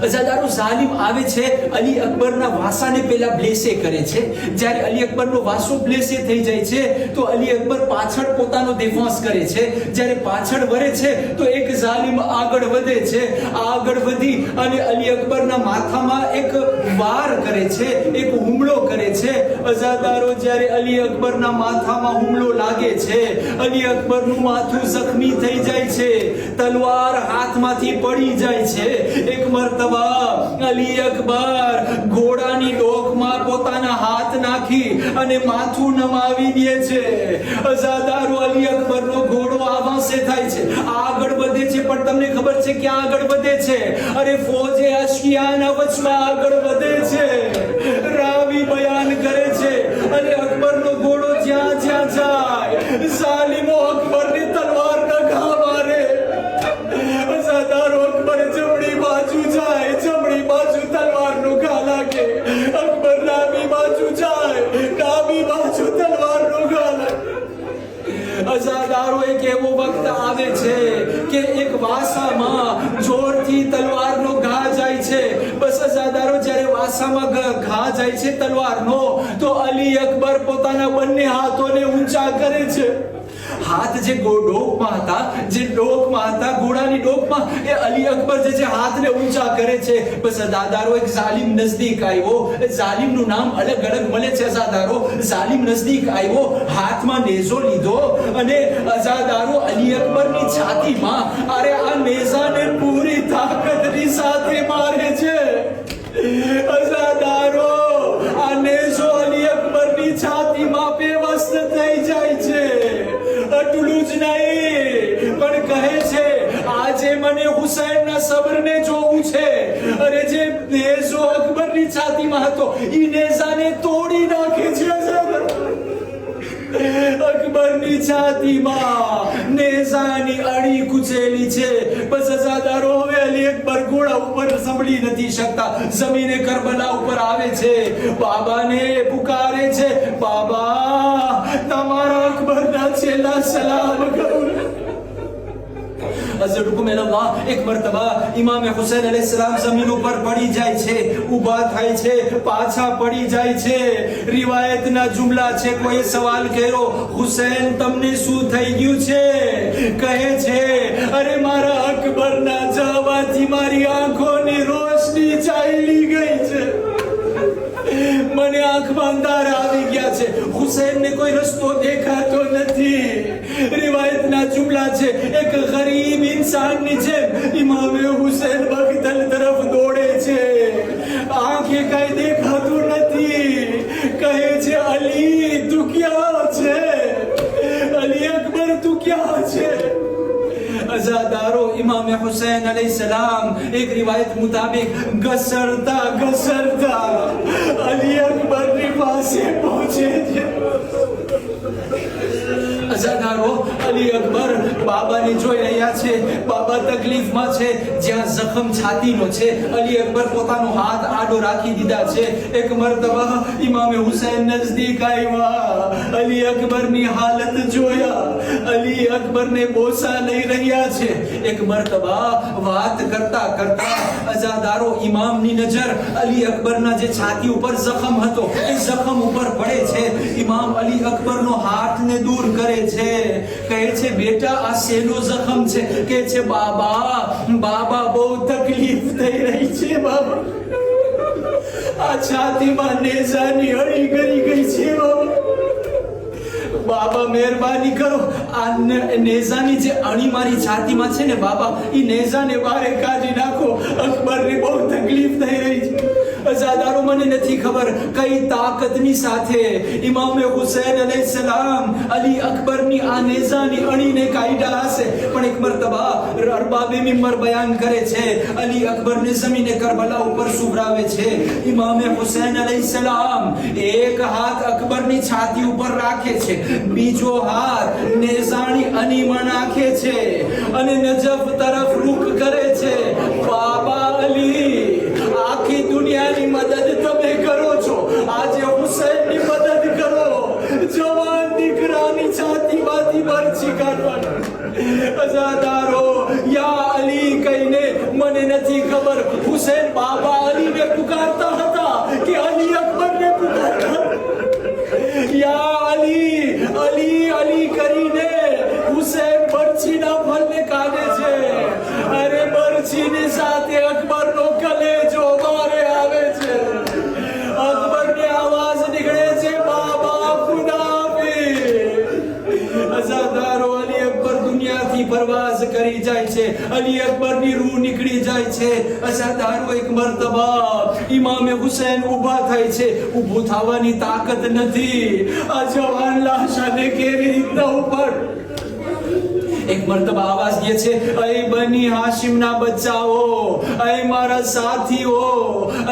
અઝાદારો, જાલિમ આવે છે, અલી અકબરના વાસાને પેલા બ્લેસે કરે છે. જ્યારે અલી અકબરનો વાસો બ્લેસે થઈ જાય છે તો અલી અકબર પાછળ પોતાનો દેફાંસ કરે છે. જ્યારે પાછળ વળે છે તો એક જાલિમ આગળ વધે છે. આગળ વધી અને અલી અકબરના માથામાં એક વાર કરે છે, એક હુમલો કરે છે. અઝાદારો, જ્યારે અલી અકબરના માથામાં હુમલો લાગે છે, અલી અકબરનું માથું જખમી થઈ જાય છે, તલવાર હાથમાંથી પડી જાય છે. એક મરતબા અલી અકબર ઘોડાની ડોકમાં પોતાના હાથ નાખી અને માથું નમાવી દે છે. અઝાદારો, અલી અકબરનો ઘોડો આવાસે થાય છે, આગળ વધે છે, પણ તમને ખબર છે ક્યાં આગળ વધે છે? અરે ફોજે અશિયાના વચમાં આગળ વધે છે. રાવી બયાન કરે છે, અને અકબરનો ઘોડો જ્યાં જાય, જાલિમો અકબરની તલવારના ઘા મારે. અઝાદારો, અકબર જમણી બાજુ જાય, જમણી બાજુ તલવારનો ઘા લાગે. અકબર ડાબી બાજુ જાય, ડાબી બાજુ તલવારનો ઘા લાગે. અઝાદારો, એક એવો વખત આવે છે કે એક વાસામાં જોરથી તલવારનો ઘા જાય છે. બસ અઝાદારો, જ્યારે વાસામાં ઘા જાય છે તલવારનો, તો અલી અકબર પોતાના બંને હાથોને ઊંચા કરે છે. હાથ જે ડોકમાં હતા, ઘોડાની ડોકમાં, એ અલી અકબર જે હાથને ઊંચા કરે છે. બસ અઝાદારો, એક જાલિમ નજદીક આવ્યો. જાલિમનું નામ અલગ અલગ મળે છે અઝાદારો. જાલિમ નજદીક આવ્યો, હાથમાં નેઝો લીધો અને અઝાદારો અલી અકબરની છાતીમાં, અરે આ નેઝાને પૂરી તાકાતની સાથે મારે છે. અઝાદારો, આ નેઝો અલી અકબરની છાતીમાં પેવસ્ત થઈ જાય છે. એટલું જ નહીં, પણ કહે છે, આજે મને હુસૈનના સબરને જોવું છે. અરે જે નેઝો અકબરની છાતીમાં હતો, ઈ નેઝાને તોડી નાખે છે. અકબરની છાતીમાં નેઝાની અડી કુચેલી છે. બસ અઝાદારો, હવે અલી અકબર ઘોડા ઉપર સંભળી નથી શકતા, જમીને કરબલા ઉપર આવે છે, બાબાને પુકારે છે, બાબા, તમારા અકબરના છેલ્લા સલામ કરું. એક મરતબા ઇમામ હુસૈન અલૈહિસ્સલામ જમીન ઉપર પડી જાય છે, ઊભા થાય છે, પાછા પડી જાય છે. રિવાયતના જુમલા છે, કોઈ સવાલ કર્યો, હુસૈન તમને શું થઈ ગયું છે? કહે છે, અરે મારા અકબરના જવાથી મારી આંખોની રોશની ચાલી ગઈ છે, મને આંખમાં અંધારા આવી ગયા છે, હુસૈનને કોઈ રસ્તો દેખાતો નથી. રિવાયતના જુમલા છે, એક ગરીબ ઇન્સાનની જેમ ઇમામે હુસૈન બગદલ તરફ દોડે છે, આંખે કઈ દેખાતું નથી. કહે છે, અલી તું ક્યાં છે? અલી અકબર તું ક્યાં છે? અઝાદારો, ઇમામ इमाम हुसैन अलैहिस्सलाम एक रिवायत मुताबिक घसरता अली अकबर ની પાસે પહોંચે છે। અજાદારો અલી અકબર બાબાને જોઈ રહ્યા છે। બાબા તકલીફમાં છે, જ્યાં જખમ છાતીનો છે। અલી અકબર પોતાનો હાથ આડો રાખી દીધા છે। એક મરતબા ઇમામ હુસૈન નજદીક આવ્યા। અલી અકબરની હાલત જોયા। અલી અકબરને બોસા લઈ રહ્યા છે। એક મરતબા વાત કરતા કરતા અજાદારો ઇમામની નજર અલી અકબરના જે છાતી ઉપર જખમ હતો એ જખમ ઉપર પડે છે। ઇમામ અલી અકબરનો હાથને દૂર કરે છે। કહે છે, બેટા આ શેનો જખમ છે? કહે છે, બાબા બહુ તકલીફ થઈ રહી છે બાબા। આ છાતીમાં નેજાની અડી કરી ગઈ છે બાબા। મહેરબાની કરો, આ નેજાની જે અણી મારી છાતીમાં છે ને બાબા, એ નેજાને બહાર કાઢી નાખો। અકબરને બહુ તકલીફ થઈ રહી છે। અજાદારો મને નથી ખબર કઈ તાકાતની સાથે ઇમામ હુસૈન અલૈહિસ્સલામ અલી અકબરની આ નેજાની અણીને કાઢ્યા હશે। પણ એક મરતબા અરબાબે મિંબર બયાન કરે છે, અલી અકબરને જમીને કરબલા ઉપર સુવરાવે છે। ઇમામ હુસૈન અલૈહિસ્સલામ એક હાથ અકબરની છાતી ઉપર રાખે છે, બીજો હાથ નેજાની અણીમાં નાખે છે અને નજફ તરફ રૂખ કરે છે। બાબા અલી, આખી દુનિયાની મદદ તમે કરો છો, આજે હુસૈનની મદદ કરો। જવાન દીકરાની છાતીમાંથી બરછી કાઢવાની। અજાદારો યા અલી કહીને મને નથી ખબર હુસૈન બાબા અલીને પુકારતા હતા કે અલી અકબરને પુકારતા। યા અલી અલી અલી કરીને હુસૈન બરછીના ફલને કાઢે છે। અરે બરછીની સાથે અકબરનો કલેજો બારે આવે છે। અકબરની આવાજ નીકળે છે, બાબા ખુદા હાફિઝ। અજાદારો અલી અકબર દુનિયાથી પરવાઝ કરી જાય છે। અલી અકબરની રૂહ નીકળી જાય છે। અજાદારો એક મરતબા ઇમામ હુસૈન ઊભા થાય છે। ઊભું થવાની તાકાત નથી। આ જવાન લાશાને કેવી રીતના ઉપર એક મરતબા આવાજ દે છે, અય બની હાશિમના બચ્ચાઓ, અય મારા સાથીઓ,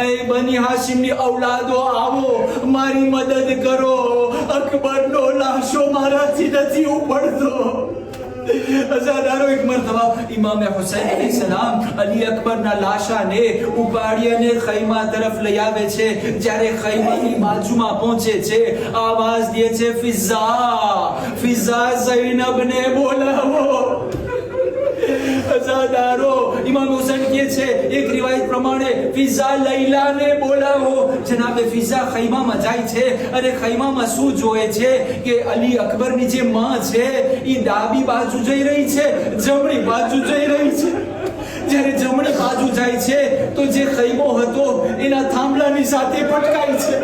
અય બની હાશિમની ઔલાદો, આવો મારી મદદ કરો। અકબરનો લાશો મારાથી નથી ઉપડતો। અજાદારો એક મરતબા ઇમામ હુસૈન અલૈહિસ્સલામ અલી અકબરના લાશાને ઉપાડી અને ખૈમા તરફ લઈ આવે છે। જ્યારે ખૈમાની બાજુમાં પહોંચે છે, આવાજ દે છે, ફિઝા ઝૈનબને બોલાવો। અજાદારો ઇમામ હુસૈન કહે છે, એક રિવાયત પ્રમાણે ફિઝા લૈલાને બોલાવો। જનાબે ફિઝા ખૈમામાં જાય છે અને ખૈમામાં શું જોવે છે કે અલી અકબરની જે માં છે એ ડાબી બાજુ જઈ રહી છે, જમણી બાજુ જઈ રહી છે। જ્યારે જમણી બાજુ જાય છે તો જે ખૈમો હતો એના થાંભલાની સાથે પટકાય છે,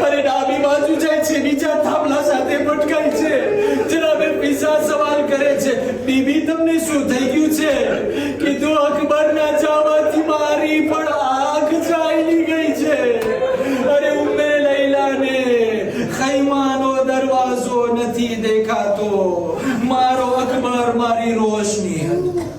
અને ડાબી બાજુ જાય છે બીજા થાંભલા સાથે પટકાય છે। જનાબે ફિઝા સવાલ કરે છે, બીબી તમને શું થઈ ગયું છે? કીધું, અકબરના જવાથી મારી પણ આંખ ચાલી ગઈ છે। અરે ઉમ્મે લૈલાને ખૈમાનો દરવાજો નથી દેખાતો, મારો અકબર મારી રોશની હતો।